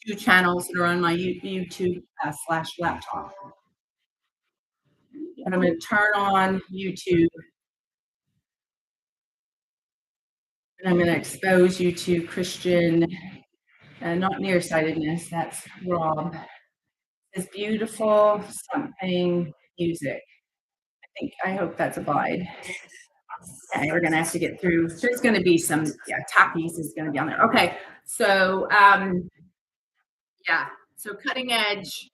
2 channels that are on my YouTube /laptop. And I'm going to turn on YouTube and I'm going to expose you to Christian, not nearsightedness. That's Rob. It's beautiful something music. I hope that's a guide. Okay, we're gonna have to get through. There's gonna be some, Takis is gonna be on there. Okay, so yeah, so cutting edge,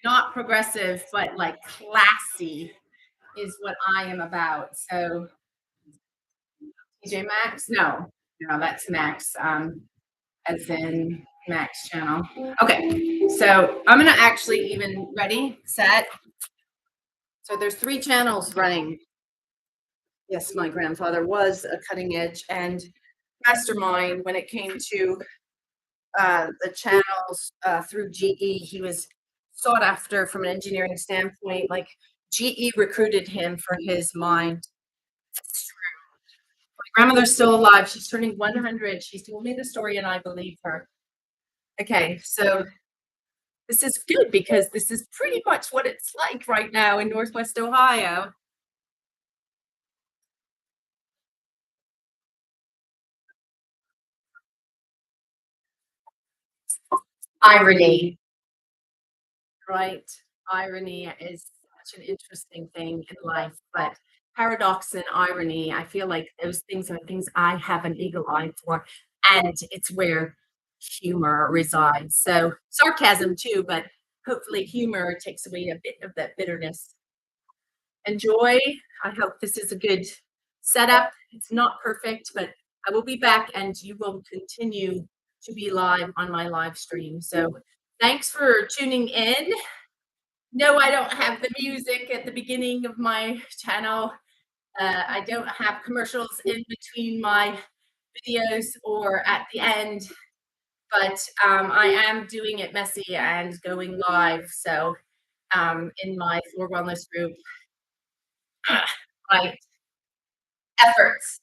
not progressive, but like classy is what I am about. So TJ Maxx, no, that's Max, as in Max channel. Okay, so I'm gonna actually even ready, set. So there's 3 channels running. Yes, my grandfather was a cutting edge and mastermind when it came to the channels through GE. He was sought after from an engineering standpoint. Like GE recruited him for his mind. My grandmother's still alive. She's turning 100. She's told me the story and I believe her. Okay, so this is good because this is pretty much what it's like right now in Northwest Ohio. Irony, right? Irony is such an interesting thing in life, but paradox and irony, I feel like those things are things I have an eagle eye for, and it's where humor resides. So sarcasm too, but hopefully humor takes away a bit of that bitterness. Enjoy. I hope this is a good setup. It's not perfect, but I will be back and you will continue to be live on my live stream. So thanks for tuning in. No, I don't have the music at the beginning of my channel. I don't have commercials in between my videos or at the end, but I am doing it messy and going live. So in my Floor Wellness group, my efforts.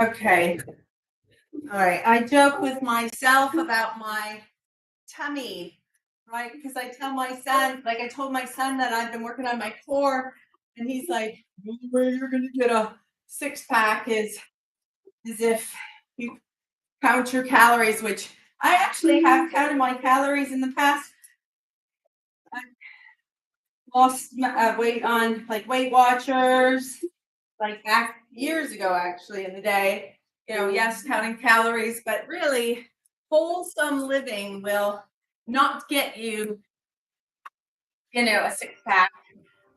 Okay. All right. I joke with myself about my tummy, right? Because I tell my son, like I told my son that I've been working on my core, and he's like, "The only way you're gonna get a six pack is if you count your calories," which I actually have counted my calories in the past. I lost weight on like Weight Watchers, like back years ago, actually, in the day. Yes, counting calories, but really, wholesome living will not get you, a six pack.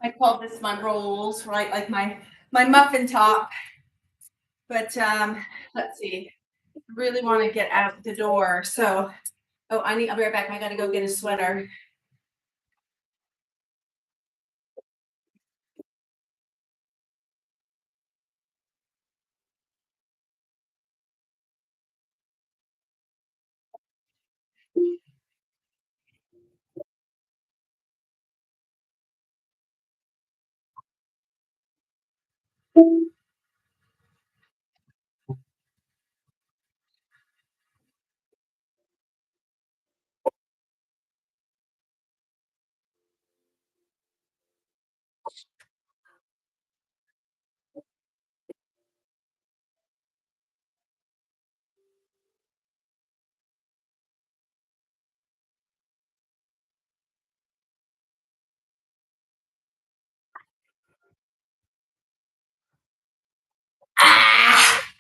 I call this my rolls, right? Like my muffin top. But let's see. Really want to get out the door. So, oh, I'll be right back. I gotta go get a sweater.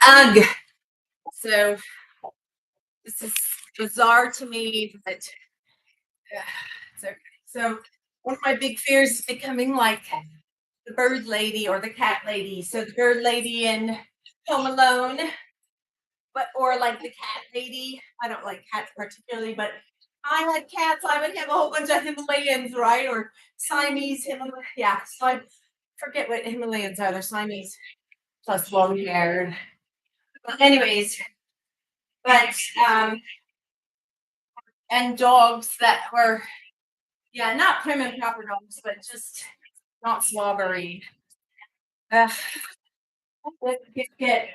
Ugh. So this is bizarre to me, but it's okay. So one of my big fears is becoming like the bird lady or the cat lady. So the bird lady in Home Alone, but or like the cat lady. I don't like cats particularly, but I had cats. I would have a whole bunch of Himalayans, right? Or Siamese Himalaya. Yeah, so I forget what Himalayans are. They're Siamese plus long haired. But anyways, but and dogs that were, yeah, not prim and proper dogs, but just not slobbery. Ugh,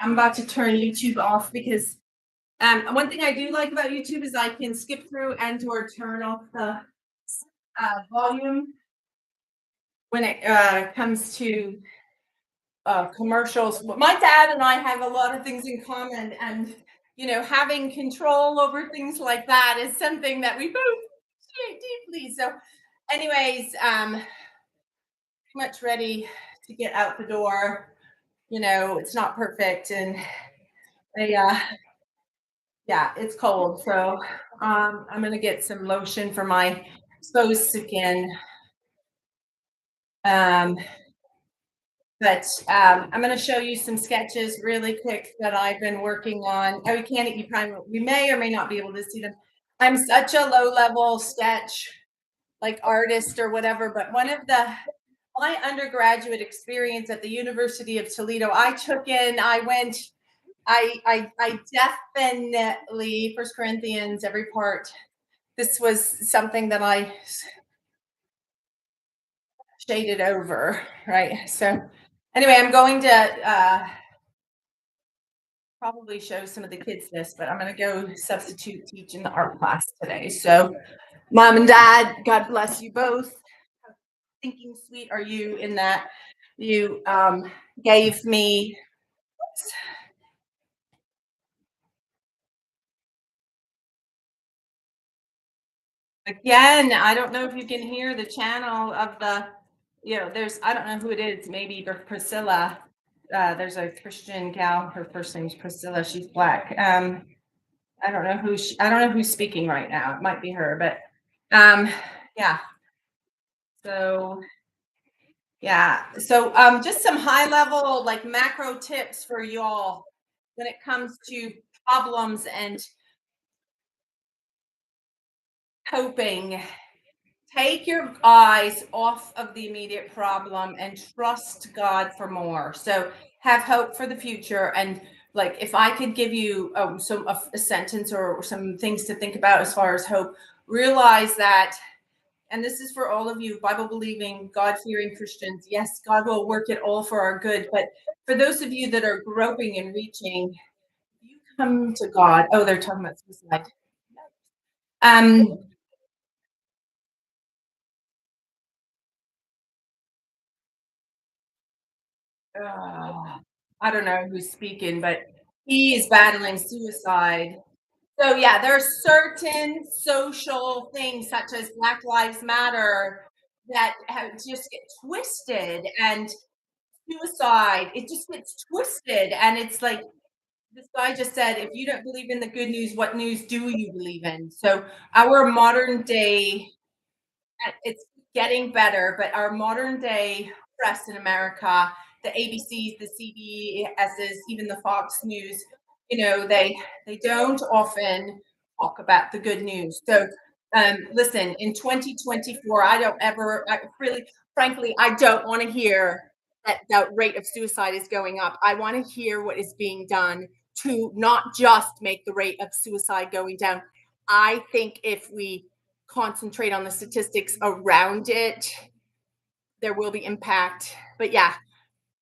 I'm about to turn YouTube off because one thing I do like about YouTube is I can skip through and or turn off the volume when it comes to commercials. My dad and I have a lot of things in common, and having control over things like that is something that we both appreciate deeply. So, anyways, pretty much ready to get out the door. It's not perfect, and yeah, it's cold. So, I'm gonna get some lotion for my exposed skin. Um, But I'm going to show you some sketches really quick that I've been working on. Oh, you may or may not be able to see them. I'm such a low level sketch like artist or whatever, but my undergraduate experience at the University of Toledo, I definitely First Corinthians, every part. This was something that I shaded over, right? So anyway, I'm going to probably show some of the kids this, but I'm going to go substitute teach in the art class today. So mom and dad, God bless you both. How thinking sweet are you in that you gave me. Again, I don't know if you can hear the channel of I don't know who it is, maybe Priscilla. There's a Christian gal, her first name's Priscilla, she's black. I don't know who's speaking right now. It might be her, but yeah. So just some high level, like macro tips for y'all when it comes to problems and coping. Take your eyes off of the immediate problem and trust God for more. So have hope for the future. And like, if I could give you a sentence or some things to think about as far as hope, realize that, and this is for all of you Bible believing, God fearing Christians. Yes, God will work it all for our good. But for those of you that are groping and reaching, you come to God. Oh, they're talking about suicide. Um, I don't know who's speaking, but he is battling suicide. So yeah, there are certain social things such as Black Lives Matter that just get twisted, and suicide, it just gets twisted. And it's like this guy just said, if you don't believe in the good news, what news do you believe in? So our modern day, it's getting better, but our modern day press in America, the ABCs, the CBSs, even the Fox News, they don't often talk about the good news. So listen, in 2024, frankly, I don't want to hear that the rate of suicide is going up. I want to hear what is being done to not just make the rate of suicide going down. I think if we concentrate on the statistics around it, there will be impact. But yeah,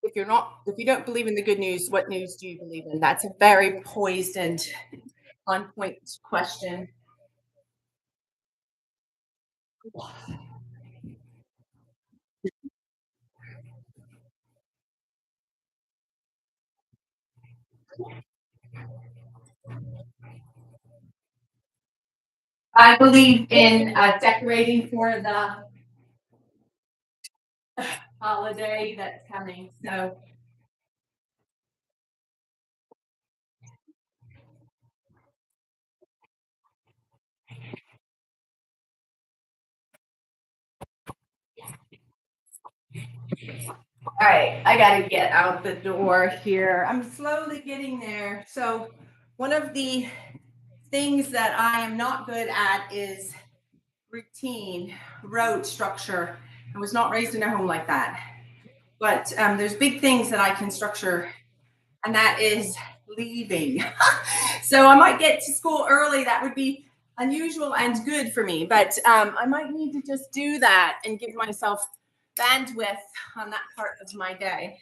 if you don't believe in the good news, what news do you believe in? That's a very poised and on point question. I believe in decorating for the holiday that's coming. So all right, I got to get out the door here. I'm slowly getting there. So one of the things that I am not good at is routine, rote structure. I was not raised in a home like that. But there's big things that I can structure, and that is leaving. So I might get to school early. That would be unusual and good for me. But I might need to just do that and give myself bandwidth on that part of my day.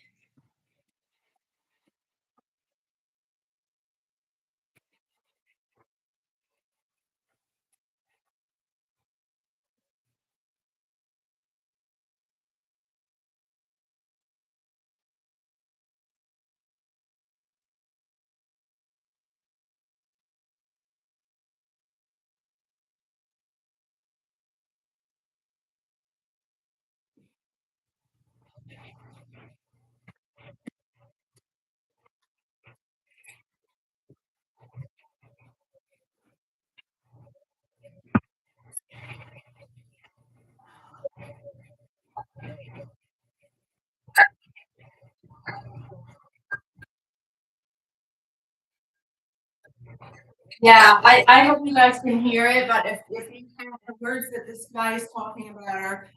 Yeah, I hope you guys can hear it, but if you can, the words that this guy is talking about are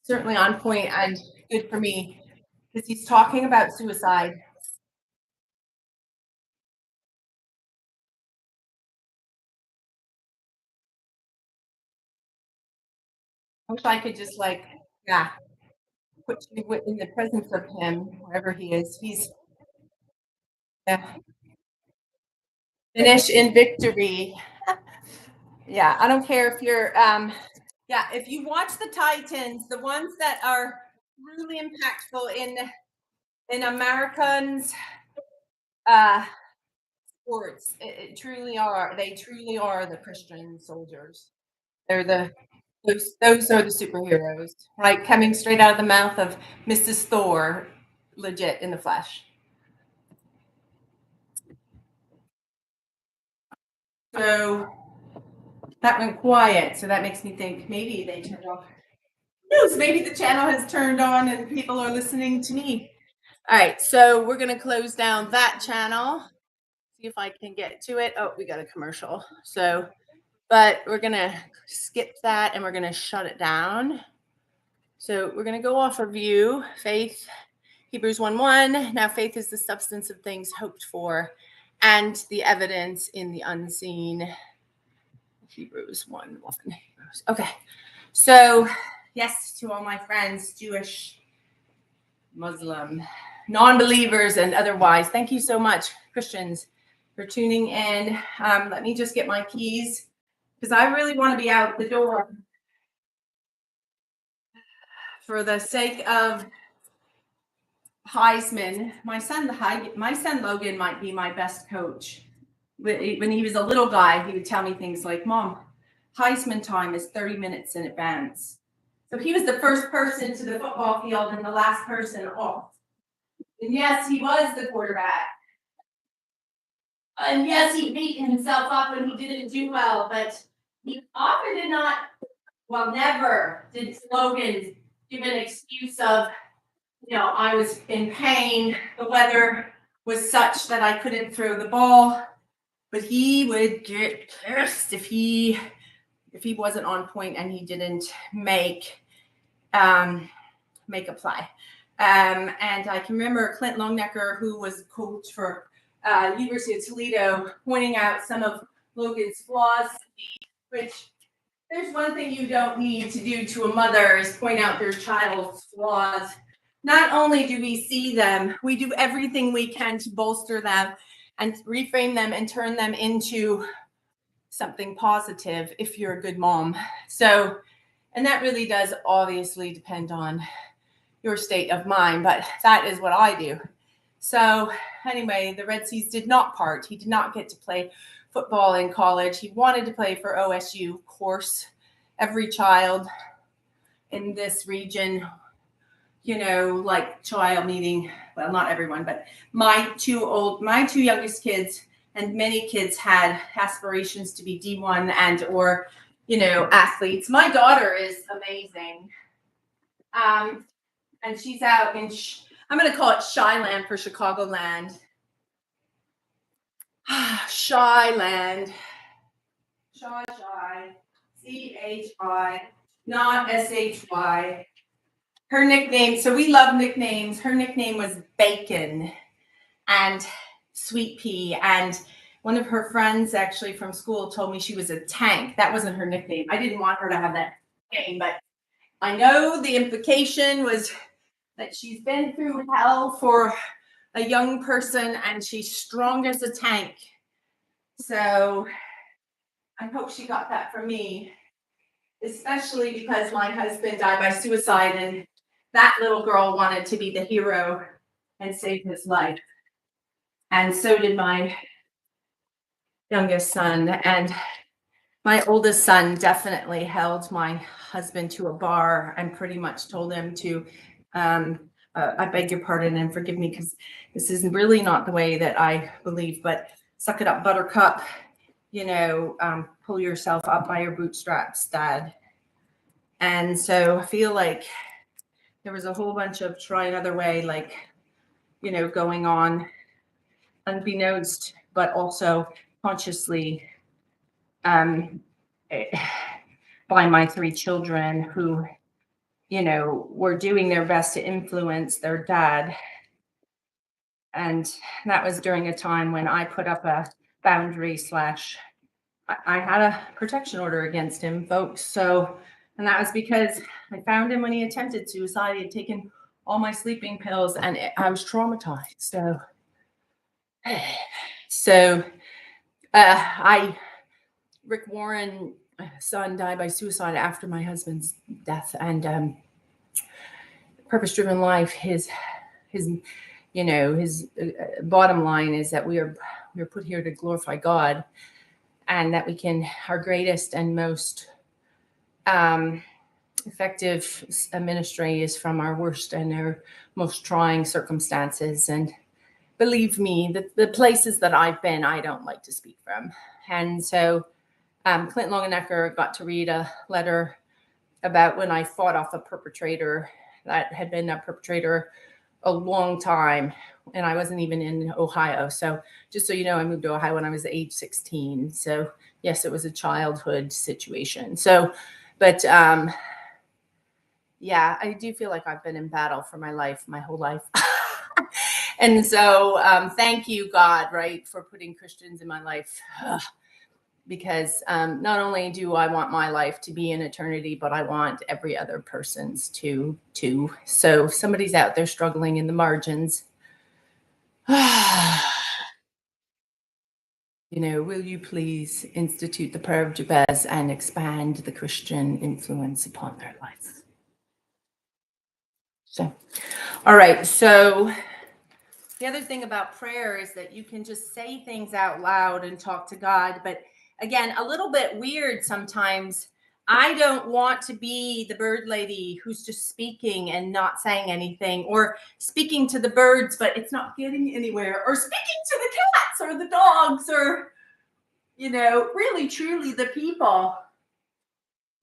certainly on point and good for me because he's talking about suicide. I wish I could just like, yeah, put you in the presence of him, wherever he is. He's yeah, finish in victory. Yeah, I don't care if you're yeah, if you watch the Titans, the ones that are really impactful in Americans uh sports, it truly are. They truly are the Christian soldiers. They're the those are the superheroes, right? Coming straight out of the mouth of Mrs. Thor, legit in the flesh. So that went quiet. So that makes me think maybe they turned off. Who knows? Maybe the channel has turned on and people are listening to me. All right, so we're gonna close down that channel. See if I can get to it. Oh, we got a commercial. So, but we're gonna skip that and we're gonna shut it down. So we're gonna go off review. Faith, Hebrews 1:1. Now faith is the substance of things hoped for, and the evidence in the unseen. Hebrews 1:1. Okay. So, yes, to all my friends, Jewish, Muslim, non believers, and otherwise, thank you so much, Christians, for tuning in. Let me just get my keys because I really want to be out the door for the sake of Heisman. My son Logan might be my best coach. When he was a little guy, he would tell me things like, Mom, Heisman time is 30 minutes in advance. So he was the first person to the football field and the last person off. And yes, he was the quarterback. And yes, he beat himself up when he didn't do well, but he often did not, well, never did Logan give an excuse of, I was in pain. The weather was such that I couldn't throw the ball. But he would get pissed if he wasn't on point and he didn't make a play. And I can remember Clint Longnecker, who was coach for University of Toledo, pointing out some of Logan's flaws, which there's one thing you don't need to do to a mother is point out their child's flaws. Not only do we see them, we do everything we can to bolster them and reframe them and turn them into something positive if you're a good mom. So, and that really does obviously depend on your state of mind, but that is what I do. So, anyway, the Red Seas did not part. He did not get to play football in college. He wanted to play for OSU, of course. Every child in this region, like child meeting, well, not everyone, but my two youngest kids and many kids had aspirations to be D1 and or, athletes. My daughter is amazing. And she's out in, I'm going to call it Shyland for Chicagoland. Shyland. Shy. CHI, not SHY. Her nickname, so we love nicknames. Her nickname was Bacon and Sweet Pea. And one of her friends actually from school told me she was a tank. That wasn't her nickname. I didn't want her to have that name, but I know the implication was that she's been through hell for a young person and she's strong as a tank. So I hope she got that from me, especially because my husband died by suicide and that little girl wanted to be the hero and save his life. And so did my youngest son. And my oldest son definitely held my husband to a bar and pretty much told him to, I beg your pardon and forgive me because this is really not the way that I believe, but suck it up, buttercup, pull yourself up by your bootstraps, Dad. And so I feel like there was a whole bunch of try another way, going on unbeknownst, but also consciously um, by my three children who, were doing their best to influence their dad. And that was during a time when I put up a boundary slash I had a protection order against him, folks. So, and that was because I found him when he attempted suicide. He had taken all my sleeping pills and I was traumatized. So, Rick Warren, son, died by suicide after my husband's death, and purpose-driven life. His bottom line is that we're put here to glorify God, and that we can, our greatest and most effective ministry is from our worst and our most trying circumstances. And believe me, the places that I've been, I don't like to speak from. And so Clint Longenecker got to read a letter about when I fought off a perpetrator that had been a perpetrator a long time, and I wasn't even in Ohio. So just so you know, I moved to Ohio when I was age 16. So yes, it was a childhood situation. So, but yeah, I do feel like I've been in battle for my life, my whole life. And so thank you, God, right, for putting Christians in my life. Because not only do I want my life to be in eternity, but I want every other person's too. So if somebody's out there struggling in the margins, will you please institute the prayer of Jabez and expand the Christian influence upon their life? So, all right. So the other thing about prayer is that you can just say things out loud and talk to God. But again, a little bit weird sometimes. I don't want to be the bird lady who's just speaking and not saying anything, or speaking to the birds, but it's not getting anywhere, or speaking to the cats or the dogs, or, really, truly the people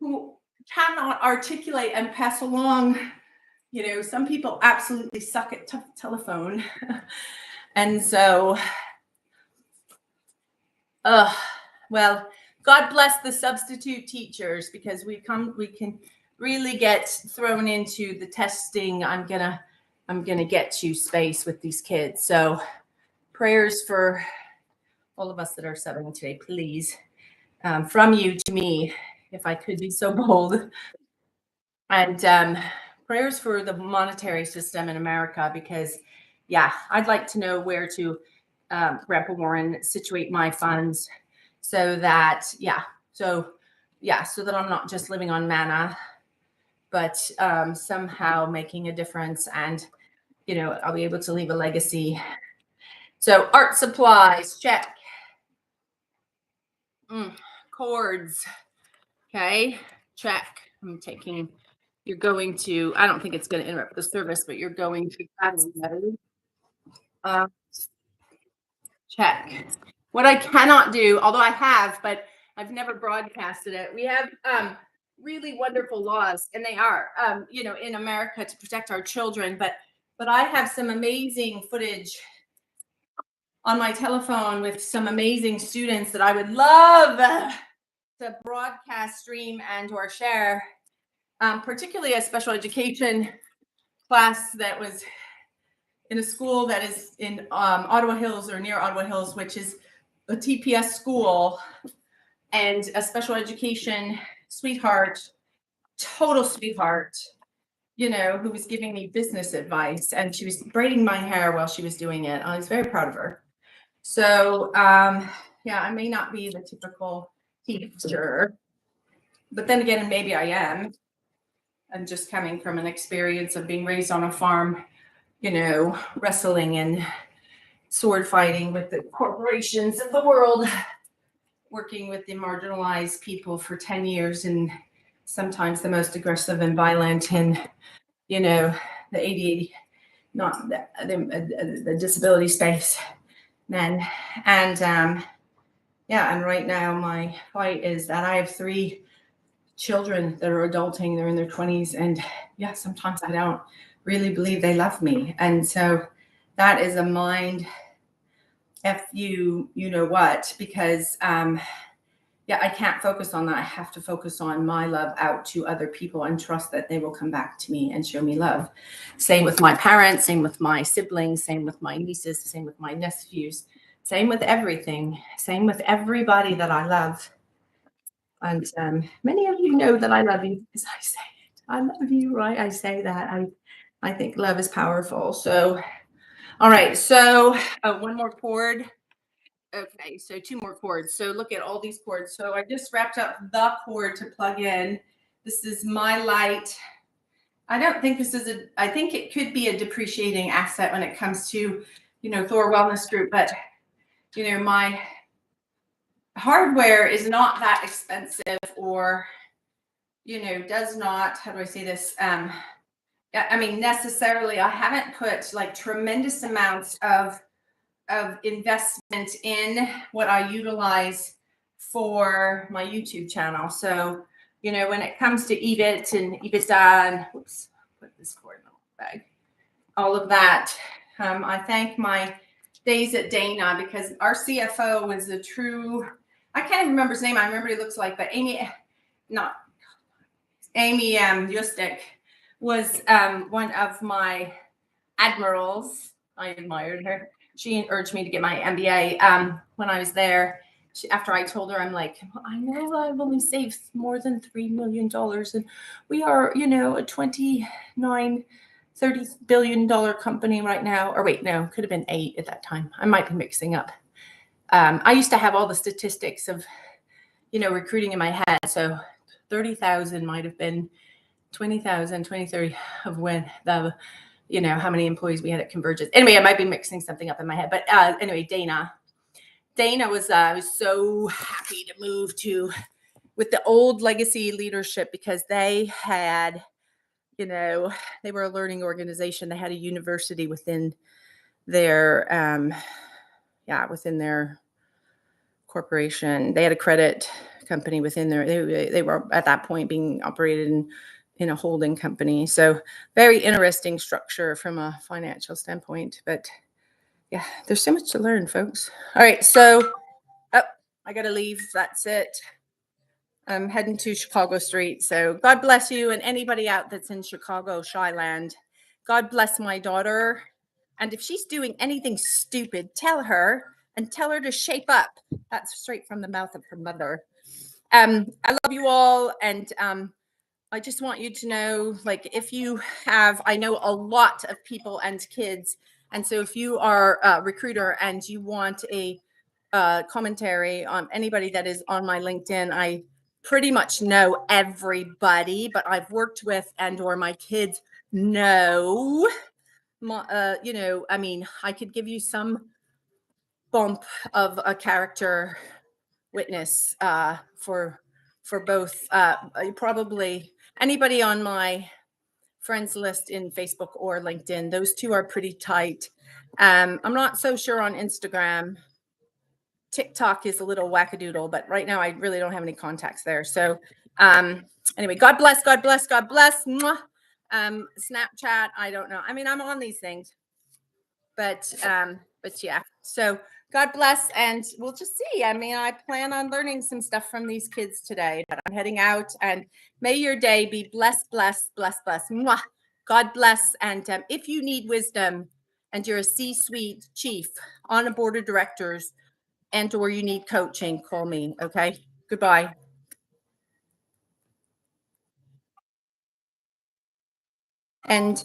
who cannot articulate and pass along. Some people absolutely suck at telephone. And so, well, God bless the substitute teachers, because we can really get thrown into the testing. I'm gonna get to space with these kids. So prayers for all of us that are subbing today, please, from you to me, if I could be so bold. And prayers for the monetary system in America, because I'd like to know where to, Grandpa Warren, situate my funds so that, so that I'm not just living on manna, but somehow making a difference, and, I'll be able to leave a legacy. So art supplies, check. Cords, okay, check. You're going to, I don't think it's going to interrupt the service, but you're going to check. What I cannot do, although I have, but I've never broadcasted it. We have really wonderful laws, and they are, in America, to protect our children. But I have some amazing footage on my telephone with some amazing students that I would love to broadcast, stream, and/or share. Particularly a special education class that was in a school that is in Ottawa Hills, or near Ottawa Hills, which is a TPS school, and a special education sweetheart, total sweetheart, who was giving me business advice, and she was braiding my hair while she was doing it. I was very proud of her. So I may not be the typical teacher, but then again, maybe I am. I'm just coming from an experience of being raised on a farm, wrestling and sword fighting with the corporations of the world, working with the marginalized people for 10 years, and sometimes the most aggressive and violent, and, the ADHD, not the disability space men. And and right now my fight is that I have 3 children that are adulting. They're in their 20s, and sometimes I don't really believe they love me. And so that is a mind F you know what, because yeah, I can't focus on that. I have to focus on my love out to other people and trust that they will come back to me and show me love. Same with my parents, same with my siblings, same with my nieces, same with my nephews, same with everything, same with everybody that I love. And many of you know that I love you because I say it. I love you, right? I say that. I think love is powerful. So, all right. So one more chord. Okay, so 2 more chords. So look at all these chords. So I just wrapped up the chord to plug in. This is my light. I don't think this is I think it could be a depreciating asset when it comes to, Thor Wellness Group, but, my hardware is not that expensive or, does not, how do I say this? I mean, necessarily, I haven't put like tremendous amounts of investment in what I utilize for my YouTube channel. So, when it comes to EBIT and EBITDA and whoops, put this cord in the bag, all of that, I thank my days at Dana because our CFO was a true, I can't even remember his name. I remember he looks like, but Amy Justic was one of my admirals. I admired her. She urged me to get my MBA when I was there. After I told her, I'm like, I know I've only saved more than $3 million, and we are, a 29, $30 billion company right now. Or wait, no, could have been 8 at that time. I might be mixing up. I used to have all the statistics of, recruiting in my head. So 30,000 might have been 20,000, 2030 of when the how many employees we had at Convergence. Anyway, I might be mixing something up in my head, but anyway, Dana was, I was so happy to move with the old legacy leadership because they had, they were a learning organization. They had a university within their, within their corporation. They had a credit company within there. They were at that point being operated in a holding company. So very interesting structure from a financial standpoint, but yeah, there's so much to learn, folks. All right. So, I got to leave. That's it. I'm heading to Chicago Street. So God bless you and anybody out that's in Chicago, Shyland. God bless my daughter. And if she's doing anything stupid, tell her to shape up. That's straight from the mouth of her mother. I love you all. And I just want you to know, like, if you have, I know a lot of people and kids. And so if you are a recruiter and you want a commentary on anybody that is on my LinkedIn, I pretty much know everybody, but I've worked with or my kids know, I mean, I could give you some bump of a character witness for both. Probably anybody on my friends list in Facebook or LinkedIn. Those two are pretty tight. I'm not so sure on Instagram. TikTok is a little wackadoodle, but right now I really don't have any contacts there. So anyway, God bless, God bless, God bless. Mwah. Snapchat, I don't know. I mean, I'm on these things, but yeah. So God bless, and we'll just see. I mean, I plan on learning some stuff from these kids today, but I'm heading out, and may your day be blessed, blessed, blessed, blessed. Mwah. God bless. And if you need wisdom and you're a C-suite chief on a board of directors or you need coaching, call me. Okay. Goodbye. And